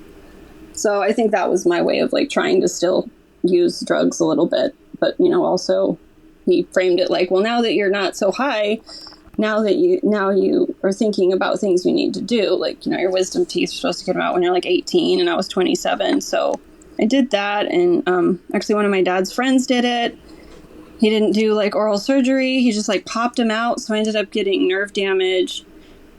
So I think that was my way of like trying to still use drugs a little bit. But, also he framed it like, well, now that you're not so high, now you are thinking about things you need to do. Like, your wisdom teeth are supposed to come out when you're like 18, and I was 27. So I did that. And actually one of my dad's friends did it. He didn't do like oral surgery. He just like popped them out. So I ended up getting nerve damage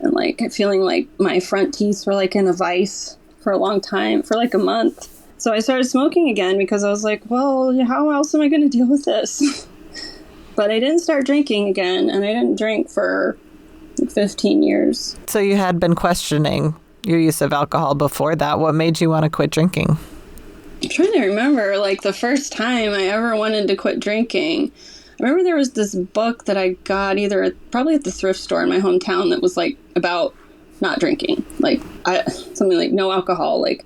and like feeling like my front teeth were like in a vice for a long time, for like a month. So I started smoking again because I was like, well, how else am I going to deal with this? But I didn't start drinking again, and I didn't drink for like 15 years. So you had been questioning your use of alcohol before that. What made you want to quit drinking? I'm trying to remember, like, the first time I ever wanted to quit drinking. I remember there was this book that I got probably at the thrift store in my hometown that was, like, about not drinking. Like, something like no alcohol, like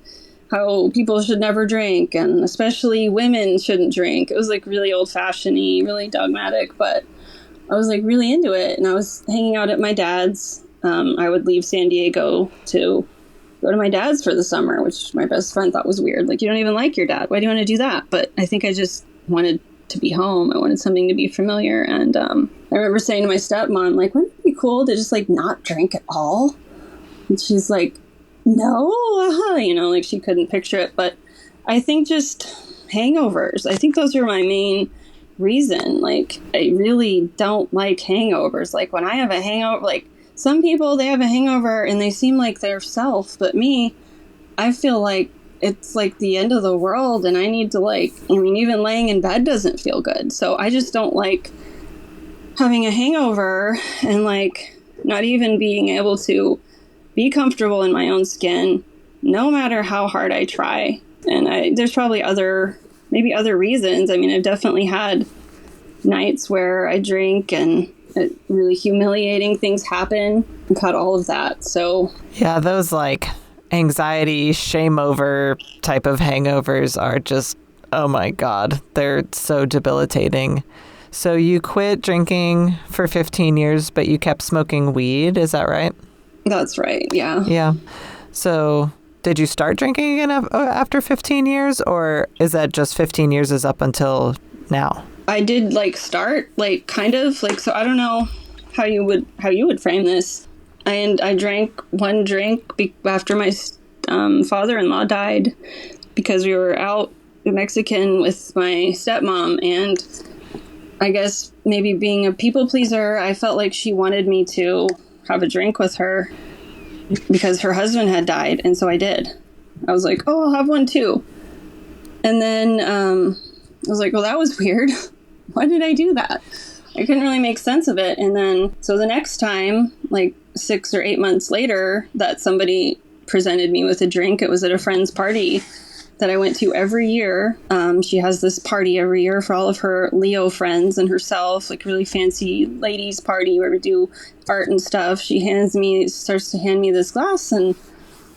how people should never drink, and especially women shouldn't drink. It was, like, really old-fashioned-y, really dogmatic, but I was, like, really into it. And I was hanging out at my dad's. I would leave San Diego to go to my dad's for the summer, which my best friend thought was weird. Like, you don't even like your dad. Why do you want to do that? But I think I just wanted to be home. I wanted something to be familiar. And I remember saying to my stepmom, like, wouldn't it be cool to just, like, not drink at all? And she's like, no, like she couldn't picture it. But I think just hangovers. I think those are my main reason. Like, I really don't like hangovers. Like, when I have a hangover, like, some people, they have a hangover and they seem like their self, but me, I feel like it's like the end of the world, and I need to even laying in bed doesn't feel good. So I just don't like having a hangover and like not even being able to be comfortable in my own skin, no matter how hard I try. And there's probably other reasons. I mean, I've definitely had nights where I drink and really humiliating things happen. I've had all of that. So yeah, those like anxiety, shame over type of hangovers are just Oh my God. They're so debilitating. So you quit drinking for 15 years, but you kept smoking weed. Is that right? That's right. Yeah. Yeah. So did you start drinking again after 15 years, or is that just 15 years is up until now? I did start kind of so I don't know how you would frame this. And I drank one drink after my father-in-law died, because we were out Mexican with my stepmom, and I guess maybe being a people pleaser, I felt like she wanted me to have a drink with her because her husband had died. And so I did. I was like, oh, I'll have one too. And then I was like, well, that was weird. Why did I do that? I couldn't really make sense of it. And then, so the next time, 6 or 8 months later, that somebody presented me with a drink, it was at a friend's party that I went to every year. She has this party every year for all of her Leo friends and herself, really fancy ladies party where we do art and stuff. She starts to hand me this glass, and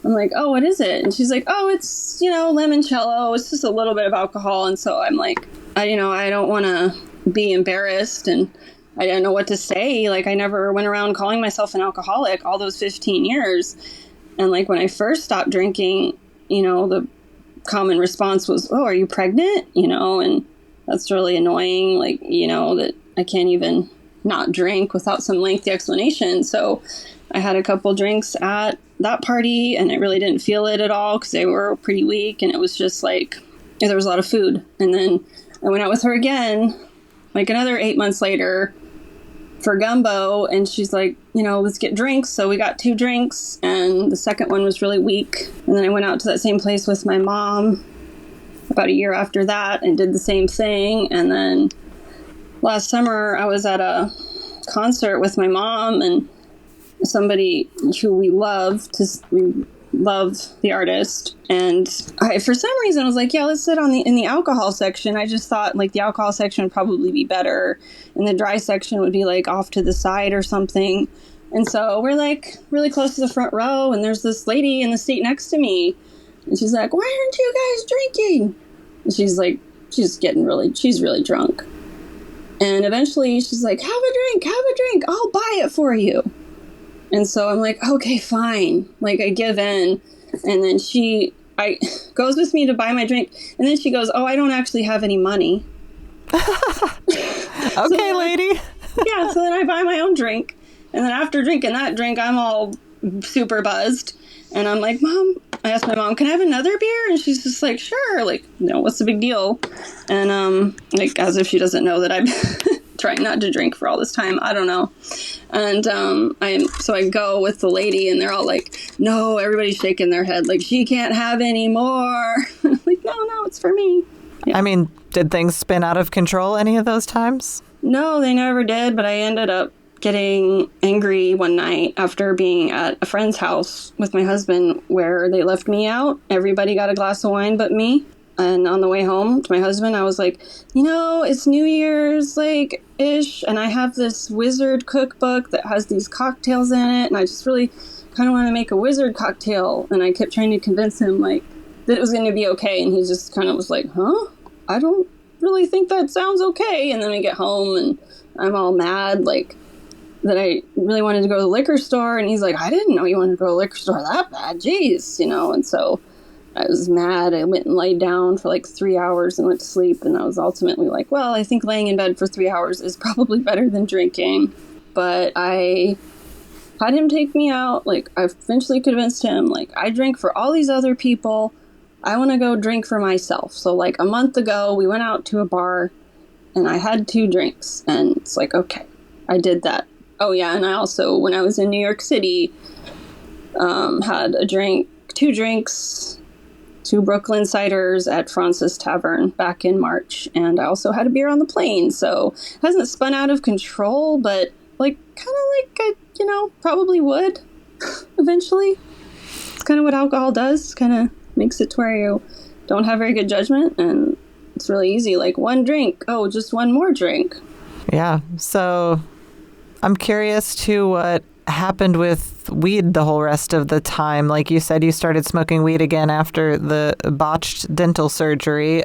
I'm like, oh, what is it? And she's like, oh, it's, limoncello. It's just a little bit of alcohol. And so I'm like, I don't want to be embarrassed, and I didn't know what to say. I never went around calling myself an alcoholic all those 15 years. And when I first stopped drinking, the common response was, oh, are you pregnant? And that's really annoying. That I can't even not drink without some lengthy explanation. So I had a couple drinks at that party, and I really didn't feel it at all because they were pretty weak. And it was just there was a lot of food. And then I went out with her again, another 8 months later for gumbo. And she's like, let's get drinks. So we got 2 drinks, and the second one was really weak. And then I went out to that same place with my mom about a year after that and did the same thing. And then last summer I was at a concert with my mom and somebody who we love the artist. And for some reason I was like, yeah, let's sit in the alcohol section. I just thought the alcohol section would probably be better, and the dry section would be off to the side or something. And so we're really close to the front row, and there's this lady in the seat next to me, and she's like, why aren't you guys drinking? And she's she's really drunk. And eventually she's like, have a drink, I'll buy it for you. And so I'm like, okay, fine. I give in. And then she goes with me to buy my drink. And then she goes, oh, I don't actually have any money. Okay, lady. Yeah, so then I buy my own drink. And then after drinking that drink, I'm all super buzzed. And I'm like, Mom, I asked my mom, can I have another beer? And she's just like, sure. What's the big deal? And as if she doesn't know that I'm trying not to drink for all this time. I don't know. And I go with the lady, and they're all like, no, everybody's shaking their head she can't have any more. No, it's for me. Yeah. I mean, did things spin out of control any of those times? No, they never did. But I ended up getting angry one night after being at a friend's house with my husband where they left me out. Everybody got a glass of wine but me. And on the way home to my husband, I was like, it's New Year's, ish, and I have this wizard cookbook that has these cocktails in it, and I just really kind of want to make a wizard cocktail. And I kept trying to convince him, that it was going to be okay, and he just kind of was like, huh? I don't really think that sounds okay. And then we get home, and I'm all mad, that I really wanted to go to the liquor store, and he's like, I didn't know you wanted to go to the liquor store that bad, jeez, and so I was mad. I went and laid down for 3 hours and went to sleep. And I was ultimately like, well, I think laying in bed for 3 hours is probably better than drinking. But I had him take me out. I eventually convinced him, I drink for all these other people. I want to go drink for myself. So a month ago, we went out to a bar and I had 2 drinks. And it's okay, I did that. Oh yeah. And I also, when I was in New York City, had 2 drinks, 2 Brooklyn ciders at Francis Tavern back in March. And I also had a beer on the plane. So it hasn't spun out of control, but kind of I, probably would eventually. It's kind of what alcohol does. Kind of makes it to where you don't have very good judgment. And it's really easy. 1 drink. Oh, just 1 more drink. Yeah. So I'm curious too what happened with weed the whole rest of the time. Like you said, you started smoking weed again after the botched dental surgery.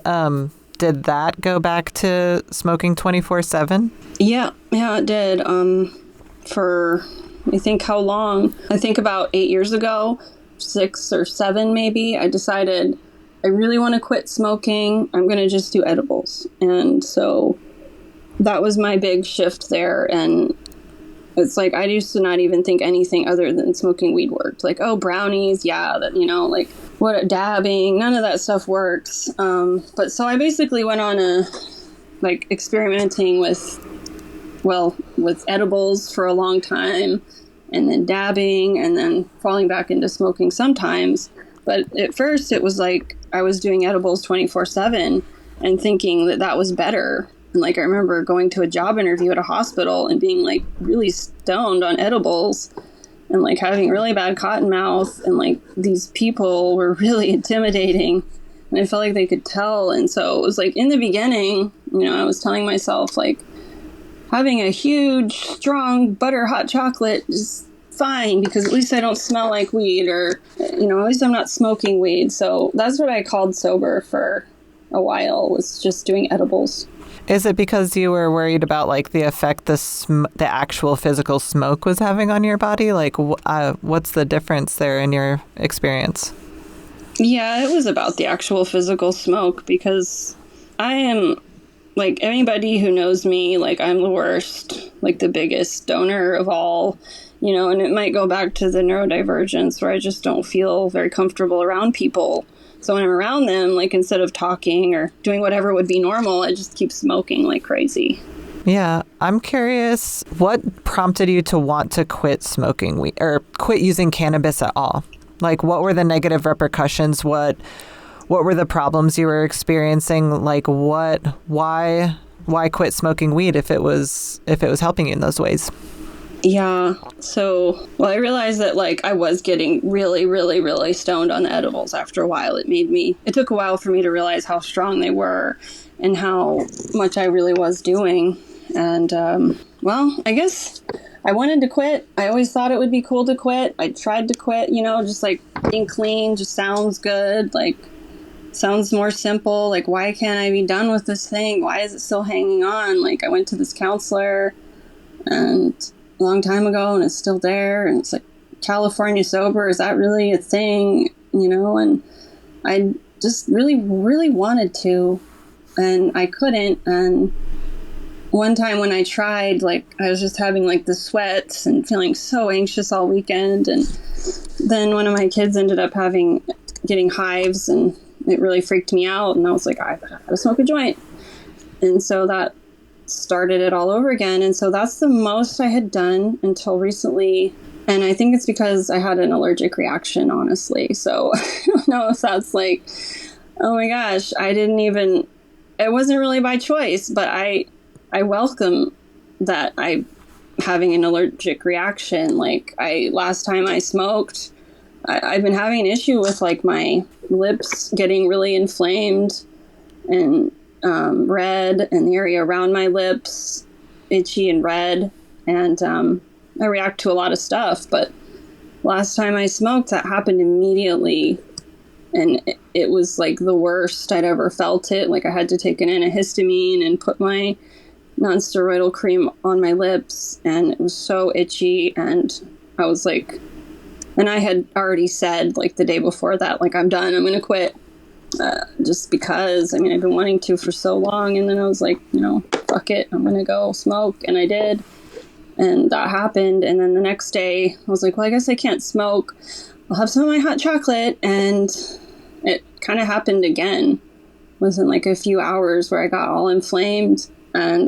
did that go back to smoking 24/7? Yeah, it did. For, I think how long? I think about 8 years ago, 6 or 7 maybe, I decided I really want to quit smoking. I'm going to just do edibles. And so that was my big shift there. And it's like, I used to not even think anything other than smoking weed worked. Like, oh, brownies, yeah, that, like what, dabbing, none of that stuff works. But so I basically went on experimenting with edibles for a long time, and then dabbing, and then falling back into smoking sometimes. But at first it was like I was doing edibles 24/7 and thinking that was better. And I remember going to a job interview at a hospital and being really stoned on edibles and having really bad cotton mouth, and these people were really intimidating, and I felt like they could tell. And so it was in the beginning, I was telling myself having a huge, strong butter hot chocolate is fine because at least I don't smell like weed, or, at least I'm not smoking weed. So that's what I called sober for a while, was just doing edibles. Is it because you were worried about the effect the actual physical smoke was having on your body? What's the difference there in your experience? Yeah, it was about the actual physical smoke, because I am, anybody who knows me, I'm the worst, the biggest stoner of all, and it might go back to the neurodivergence where I just don't feel very comfortable around people. So when I'm around them, instead of talking or doing whatever would be normal, I just keep smoking like crazy. Yeah. I'm curious, what prompted you to want to quit smoking weed or quit using cannabis at all? What were the negative repercussions? What were the problems you were experiencing? Why quit smoking weed if it was helping you in those ways? Yeah. So, I realized that I was getting really, really, really stoned on the edibles after a while. It took a while for me to realize how strong they were and how much I really was doing. And, I guess I wanted to quit. I always thought it would be cool to quit. I tried to quit, just being clean just sounds good. Sounds more simple. Why can't I be done with this thing? Why is it still hanging on? I went to this counselor and a long time ago, and it's still there, and it's California sober, is that really a thing? And I just really, really wanted to, and I couldn't. And one time when I tried, I was just having the sweats and feeling so anxious all weekend, and then one of my kids ended up getting hives, and it really freaked me out, and I was like, I gotta smoke a joint. And so that started it all over again. And so that's the most I had done until recently. And I think it's because I had an allergic reaction, honestly. So I don't know if that's oh my gosh, it wasn't really by choice, but I welcome that I'm having an allergic reaction. Last time I smoked, I've been having an issue with my lips getting really inflamed and red, and the area around my lips itchy and red, and I react to a lot of stuff. But last time I smoked, that happened immediately, and it was the worst I'd ever felt it. I had to take an antihistamine and put my non-steroidal cream on my lips, and it was so itchy, and I was and I had already said the day before that, I'm done, I'm gonna quit. Just because, I've been wanting to for so long. And then I was fuck it, I'm gonna go smoke. And I did. And that happened. And then the next day I was I guess I can't smoke. I'll have some of my hot chocolate. And it kind of happened again within a few hours, where I got all inflamed. And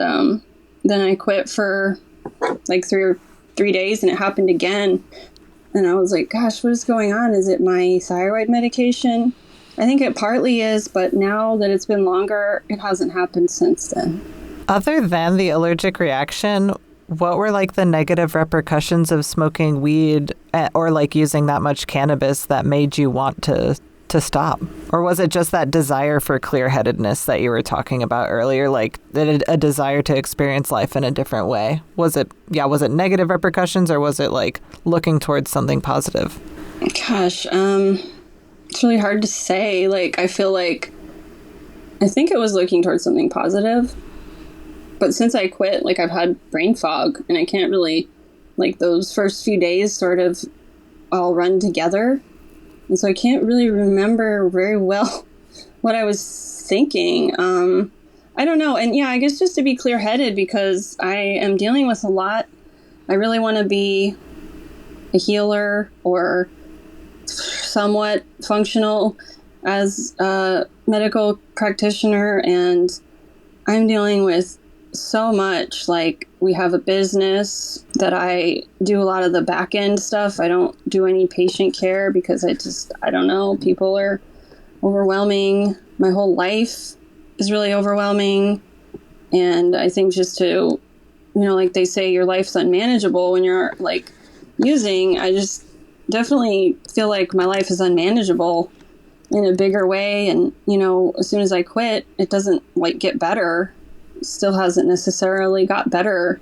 then I quit for 3 days, and it happened again. And I was gosh, what is going on? Is it my thyroid medication? I think it partly is, but now that it's been longer, it hasn't happened since then. Other than the allergic reaction, what were the negative repercussions of smoking weed or using that much cannabis that made you want to stop? Or was it just that desire for clear-headedness that you were talking about earlier, a desire to experience life in a different way? Was it negative repercussions, or was it looking towards something positive? Gosh, it's really hard to say. I feel I think it was looking towards something positive. But since I quit, like, I've had brain fog, and I can't really, like, those first few days sort of all run together. And so I can't really remember very well what I was thinking. I don't know. And yeah, I guess just to be clear-headed, because I am dealing with a lot. I really want to be a healer or somewhat functional as a medical practitioner, and I'm dealing with so much. Like, we have a business that I do a lot of the back end stuff. I don't do any patient care because I don't know, people are overwhelming. My whole life is really overwhelming. And I think just to, like they say, your life's unmanageable when you're like using. I just definitely feel like my life is unmanageable in a bigger way. And, as soon as I quit, it doesn't like get better. Still hasn't necessarily got better,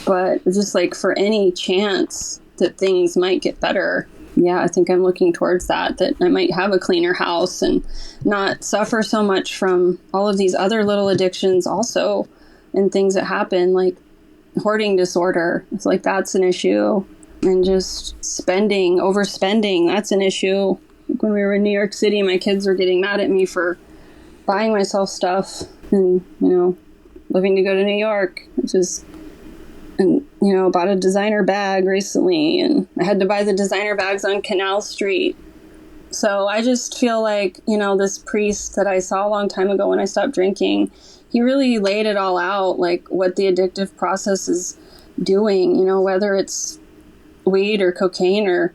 but just like for any chance that things might get better. Yeah, I think I'm looking towards that I might have a cleaner house and not suffer so much from all of these other little addictions also, and things that happen, like hoarding disorder. It's like, that's an issue. And just overspending, that's an issue. Like when we were in New York City, my kids were getting mad at me for buying myself stuff and, living to go to New York, bought a designer bag recently, and I had to buy the designer bags on Canal Street. So I just feel like, this priest that I saw a long time ago when I stopped drinking, he really laid it all out, like what the addictive process is doing, whether it's weed or cocaine or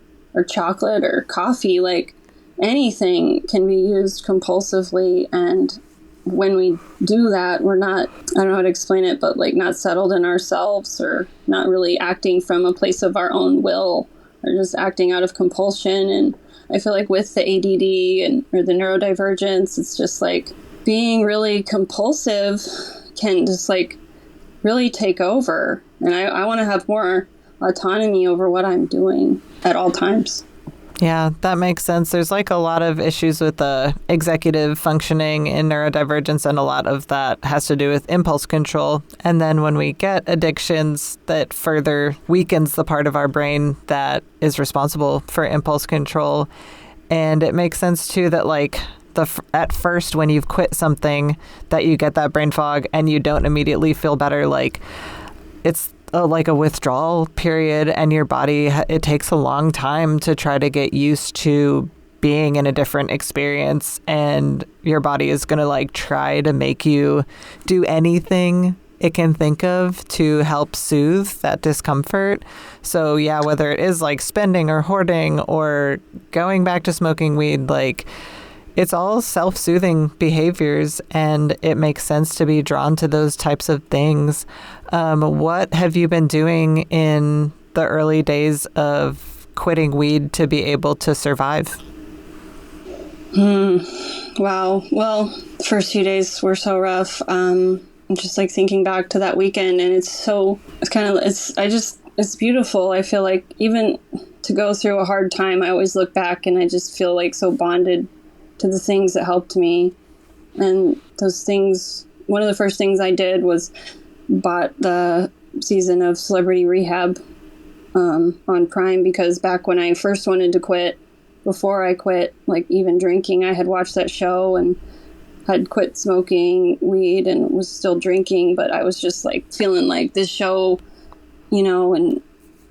chocolate or coffee, like anything can be used compulsively. And when we do that, we're not, I don't know how to explain it, but like not settled in ourselves, or not really acting from a place of our own will, or just acting out of compulsion. And I feel like with the ADD or the neurodivergence, it's just like being really compulsive can just like really take over. And I want to have more autonomy over what I'm doing at all times. Yeah, that makes sense. There's like a lot of issues with the executive functioning in neurodivergence, and a lot of that has to do with impulse control. And then when we get addictions, that further weakens the part of our brain that is responsible for impulse control. And it makes sense too that like at first when you've quit something, that you get that brain fog and you don't immediately feel better. Like it's like a withdrawal period, and your body, it takes a long time to try to get used to being in a different experience, and your body is going to like try to make you do anything it can think of to help soothe that discomfort. So yeah, whether it is like spending or hoarding or going back to smoking weed, like it's all self-soothing behaviors, and it makes sense to be drawn to those types of things. What have you been doing in the early days of quitting weed to be able to survive? Wow. Well, the first few days were so rough. I'm just like thinking back to that weekend, and it's beautiful. I feel like even to go through a hard time, I always look back and I just feel like so bonded to the things that helped me. And those things, one of the first things I did was bought the season of Celebrity Rehab on Prime, because back when I first wanted to quit, before I quit, like even drinking, I had watched that show and had quit smoking weed and was still drinking, but I was just like feeling like this show, and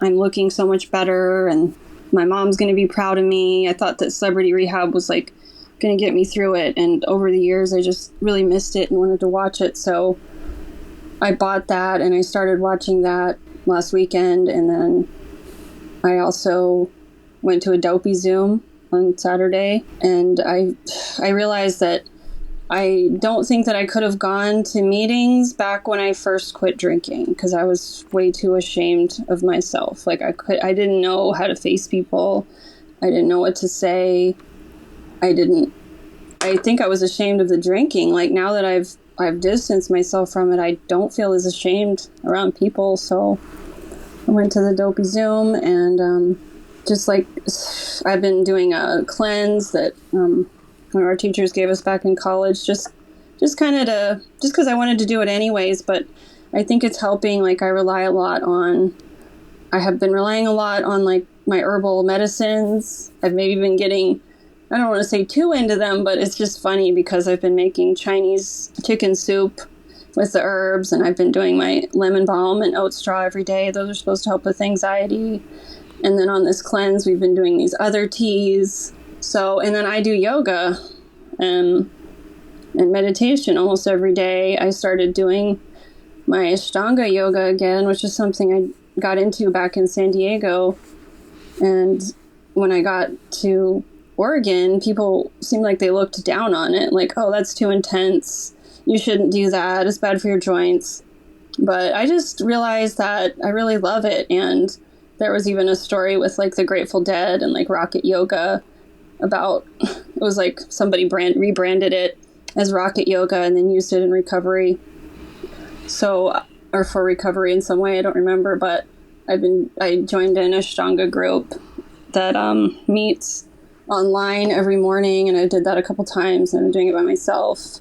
I'm looking so much better, and my mom's going to be proud of me. I thought that Celebrity Rehab was like going to get me through it. And over the years, I just really missed it and wanted to watch it. So I bought that and I started watching that last weekend. And then I also went to a dopey Zoom on Saturday. And I realized that I don't think that I could have gone to meetings back when I first quit drinking, because I was way too ashamed of myself. Like I didn't know how to face people. I didn't know what to say. I think I was ashamed of the drinking. Like now that I've distanced myself from it, I don't feel as ashamed around people. So I went to the dopey Zoom, and just like I've been doing a cleanse that one of our teachers gave us back in college, just just because I wanted to do it anyways. But I think it's helping. Like I have been relying a lot on like my herbal medicines. I've maybe been getting, I don't want to say too into them, but it's just funny because I've been making Chinese chicken soup with the herbs, and I've been doing my lemon balm and oat straw every day. Those are supposed to help with anxiety. And then on this cleanse, we've been doing these other teas. So, and then I do yoga and meditation almost every day. I started doing my Ashtanga yoga again, which is something I got into back in San Diego. And when I got to Oregon, people seemed like they looked down on it. Like, oh, that's too intense. You shouldn't do that. It's bad for your joints. But I just realized that I really love it. And there was even a story with like the Grateful Dead and like Rocket Yoga about, it was like somebody rebranded it as Rocket Yoga and then used it in recovery. So, or for recovery in some way, I don't remember, but I joined an Ashtanga group that meets online every morning, and I did that a couple times, and I'm doing it by myself.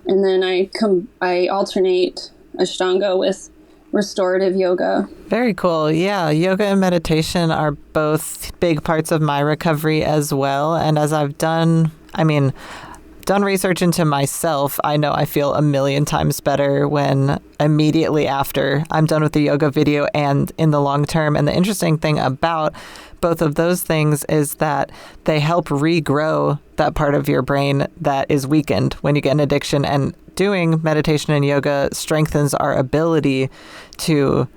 And then I alternate Ashtanga with restorative yoga. Very cool. Yeah, yoga and meditation are both big parts of my recovery as well. And as I've done research into myself, I know I feel a million times better when immediately after I'm done with the yoga video and in the long term. And the interesting thing about both of those things is that they help regrow that part of your brain that is weakened when you get an addiction. And doing meditation and yoga strengthens our ability to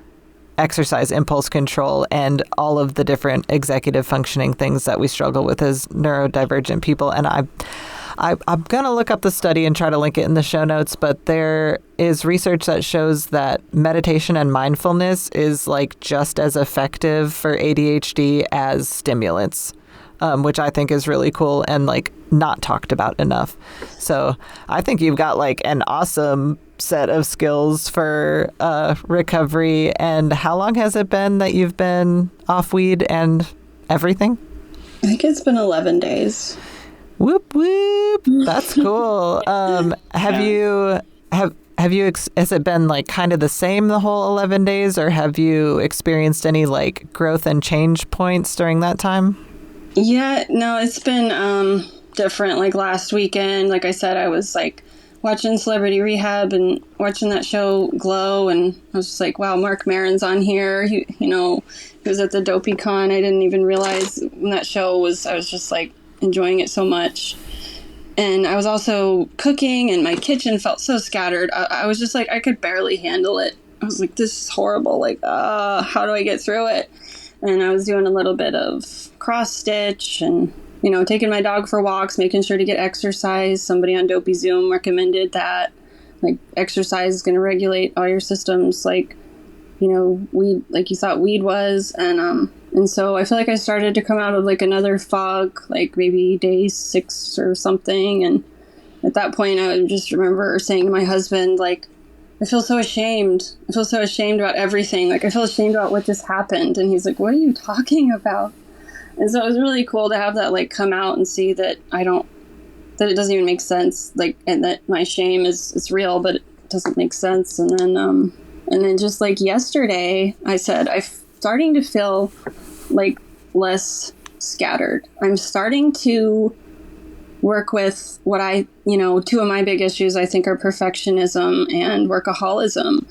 exercise impulse control and all of the different executive functioning things that we struggle with as neurodivergent people. And I'm going to look up the study and try to link it in the show notes, but there is research that shows that meditation and mindfulness is like just as effective for ADHD as stimulants, which I think is really cool and like not talked about enough. So I think you've got like an awesome set of skills for recovery. And how long has it been that you've been off weed and everything? I think it's been 11 days. Whoop, whoop. That's cool. Has it been like kind of the same the whole 11 days, or have you experienced any like growth and change points during that time? Yeah, no, it's been different. Like last weekend, like I said, I was like watching Celebrity Rehab and watching that show Glow, and I was just like, wow, Mark Maron's on here. He was at the DopeyCon. I didn't even realize when that show was, I was just like enjoying it so much. And I was also cooking, and my kitchen felt so scattered. I was just like, I could barely handle it. I was like, this is horrible. Like, how do I get through it? And I was doing a little bit of cross stitch and, taking my dog for walks, making sure to get exercise. Somebody on Dopey Zoom recommended that, like, exercise is going to regulate all your systems, like, weed, like you thought weed was. And so I feel like I started to come out of like another fog, like maybe day 6 or something. And at that point, I just remember saying to my husband, like, I feel so ashamed. I feel so ashamed about everything. Like, I feel ashamed about what just happened. And he's like, what are you talking about? And so it was really cool to have that, like, come out and see that that it doesn't even make sense. Like, and that my shame is real, but it doesn't make sense. And then just like yesterday, I said, I'm starting to feel like less scattered. I'm starting to work with what two of my big issues I think are perfectionism and workaholism.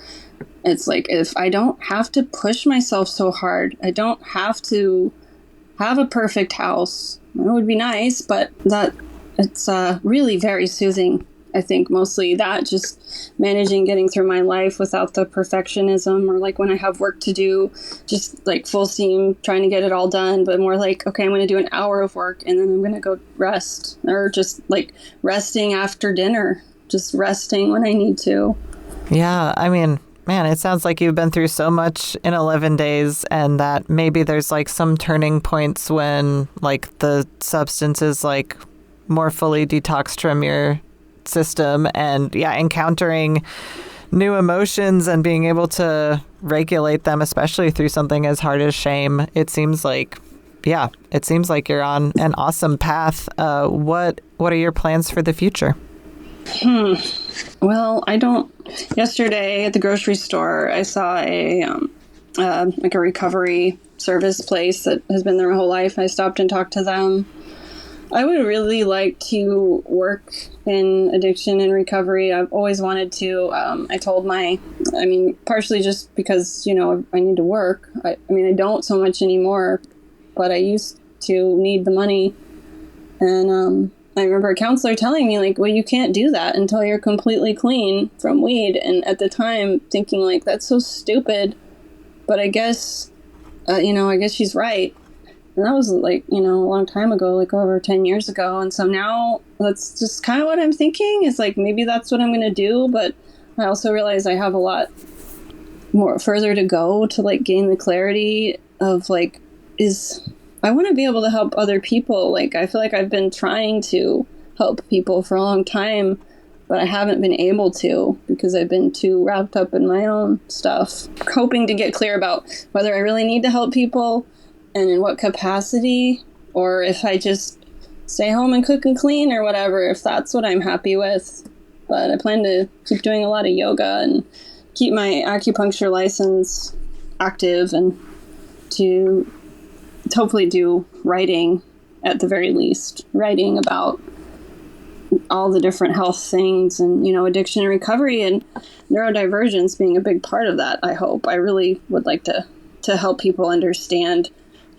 It's like, if I don't have to push myself so hard, I don't have to have a perfect house. It would be nice, but it's really very soothing. I think mostly that, just managing getting through my life without the perfectionism, or like when I have work to do, just like full steam trying to get it all done, but more like, okay, I'm going to do an hour of work and then I'm going to go rest, or just like resting after dinner, just resting when I need to. Yeah, I mean, man, it sounds like you've been through so much in 11 days, and that maybe there's like some turning points when like the substance is like more fully detoxed from your system, and encountering new emotions and being able to regulate them, especially through something as hard as shame. It seems like you're on an awesome path. What are your plans for the future? Well, I don't. Yesterday at the grocery store, I saw like a recovery service place that has been there my whole life. I stopped and talked to them. I would really like to work in addiction and recovery. I've always wanted to. Partially just because, I need to work. I don't so much anymore, but I used to need the money. And I remember a counselor telling me, like, well, you can't do that until you're completely clean from weed. And at the time thinking, like, that's so stupid. But I guess, I guess she's right. And that was like, a long time ago, like over 10 years ago. And so now that's just kind of what I'm thinking is like, maybe that's what I'm going to do. But I also realize I have a lot more further to go to like gain the clarity of like, I want to be able to help other people. Like, I feel like I've been trying to help people for a long time, but I haven't been able to because I've been too wrapped up in my own stuff. Hoping to get clear about whether I really need to help people and in what capacity, or if I just stay home and cook and clean or whatever, if that's what I'm happy with. But I plan to keep doing a lot of yoga and keep my acupuncture license active and to hopefully do writing at the very least, writing about all the different health things and, addiction and recovery and neurodivergence being a big part of that, I hope. I really would like to help people understand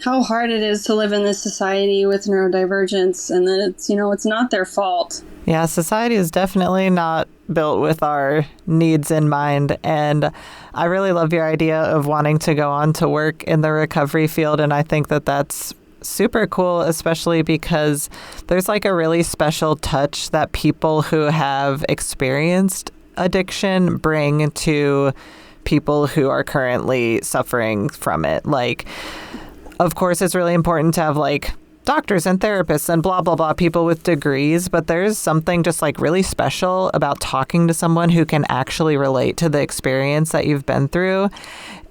how hard it is to live in this society with neurodivergence and that it's not their fault. Yeah, society is definitely not built with our needs in mind. And I really love your idea of wanting to go on to work in the recovery field. And I think that that's super cool, especially because there's like a really special touch that people who have experienced addiction bring to people who are currently suffering from it. Like, of course, it's really important to have like doctors and therapists and blah, blah, blah, people with degrees. But there's something just like really special about talking to someone who can actually relate to the experience that you've been through.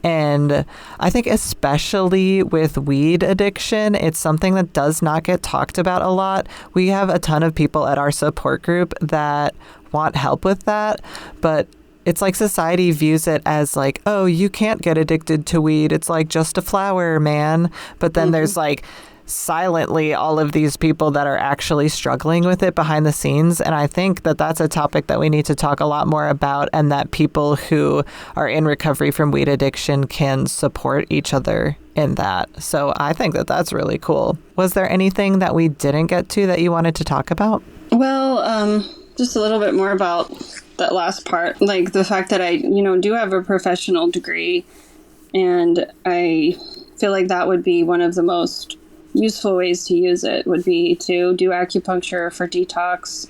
And I think especially with weed addiction, it's something that does not get talked about a lot. We have a ton of people at our support group that want help with that, but it's like society views it as like, oh, you can't get addicted to weed. It's like just a flower, man. But then there's like silently all of these people that are actually struggling with it behind the scenes. And I think that that's a topic that we need to talk a lot more about, and that people who are in recovery from weed addiction can support each other in that. So I think that that's really cool. Was there anything that we didn't get to that you wanted to talk about? Well, just a little bit more about that last part, like the fact that I, do have a professional degree, and I feel like that would be one of the most useful ways to use it would be to do acupuncture for detox.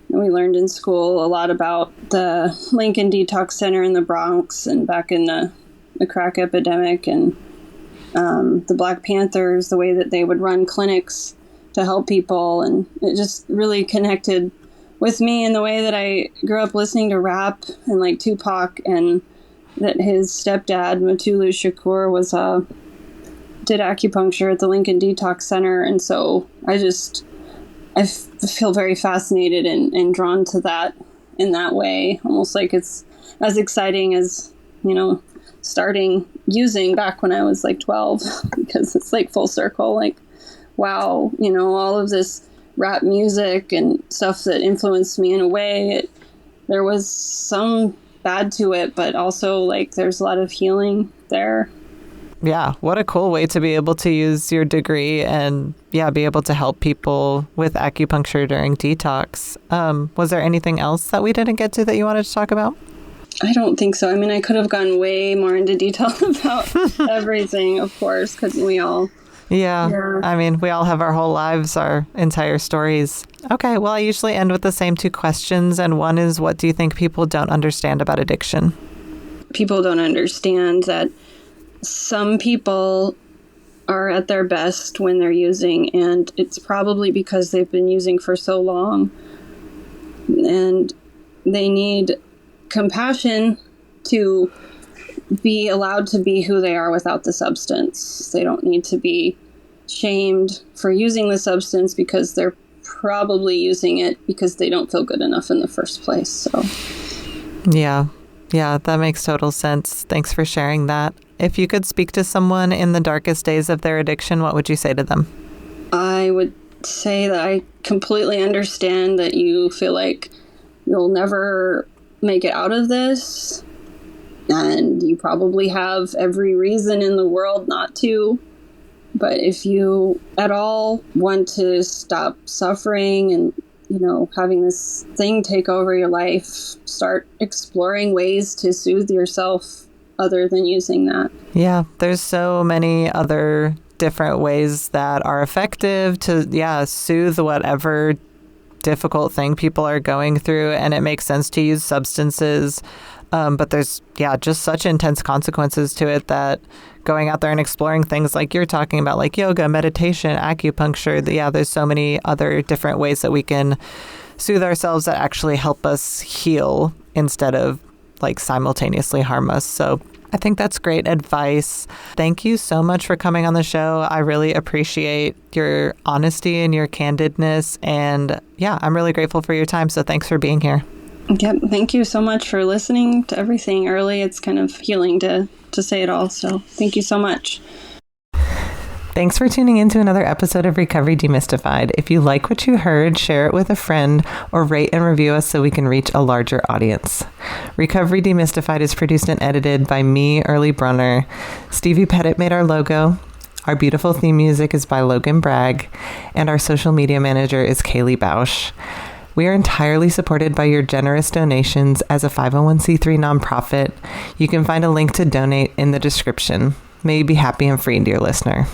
We learned in school a lot about the Lincoln Detox Center in the Bronx and back in the crack epidemic and the Black Panthers, the way that they would run clinics to help people. And it just really connected with me in the way that I grew up listening to rap and like Tupac, and that his stepdad, Mutulu Shakur, did acupuncture at the Lincoln Detox Center. And so I feel very fascinated and drawn to that in that way, almost like it's as exciting as, starting using back when I was like 12, because it's like full circle, like, wow, all of this rap music and stuff that influenced me in a way, there was some bad to it, but also like there's a lot of healing there. Yeah, what a cool way to be able to use your degree and be able to help people with acupuncture during detox. Was there anything else that we didn't get to that you wanted to talk about? I don't think so. I mean, I could have gone way more into detail about everything, of course, because we all... Yeah. I mean, we all have our whole lives, our entire stories. Okay, well, I usually end with the same two questions, and one is, what do you think people don't understand about addiction? People don't understand that some people are at their best when they're using, and it's probably because they've been using for so long, and they need compassion to be allowed to be who they are without the substance. They don't need to be shamed for using the substance because they're probably using it because they don't feel good enough in the first place. So yeah, that makes total sense. Thanks for sharing that. If you could speak to someone in the darkest days of their addiction, what would you say to them? I would say that I completely understand that you feel like you'll never make it out of this, and you probably have every reason in the world not to. But if you at all want to stop suffering and, having this thing take over your life, start exploring ways to soothe yourself other than using that. Yeah, there's so many other different ways that are effective to, soothe whatever difficult thing people are going through. And it makes sense to use substances. But there's, just such intense consequences to it that going out there and exploring things like you're talking about, like yoga, meditation, acupuncture, there's so many other different ways that we can soothe ourselves that actually help us heal instead of like simultaneously harm us. So I think that's great advice. Thank you so much for coming on the show. I really appreciate your honesty and your candidness. And I'm really grateful for your time. So thanks for being here. Yep. Thank you so much for listening to everything early. It's kind of healing to say it all. So thank you so much. Thanks for tuning in to another episode of Recovery Demystified. If you like what you heard, share it with a friend or rate and review us so we can reach a larger audience. Recovery Demystified is produced and edited by me, Early Brunner. Stevie Pettit made our logo. Our beautiful theme music is by Logan Bragg. And our social media manager is Kaylee Bausch. We are entirely supported by your generous donations as a 501c3 nonprofit. You can find a link to donate in the description. May you be happy and free, dear listener.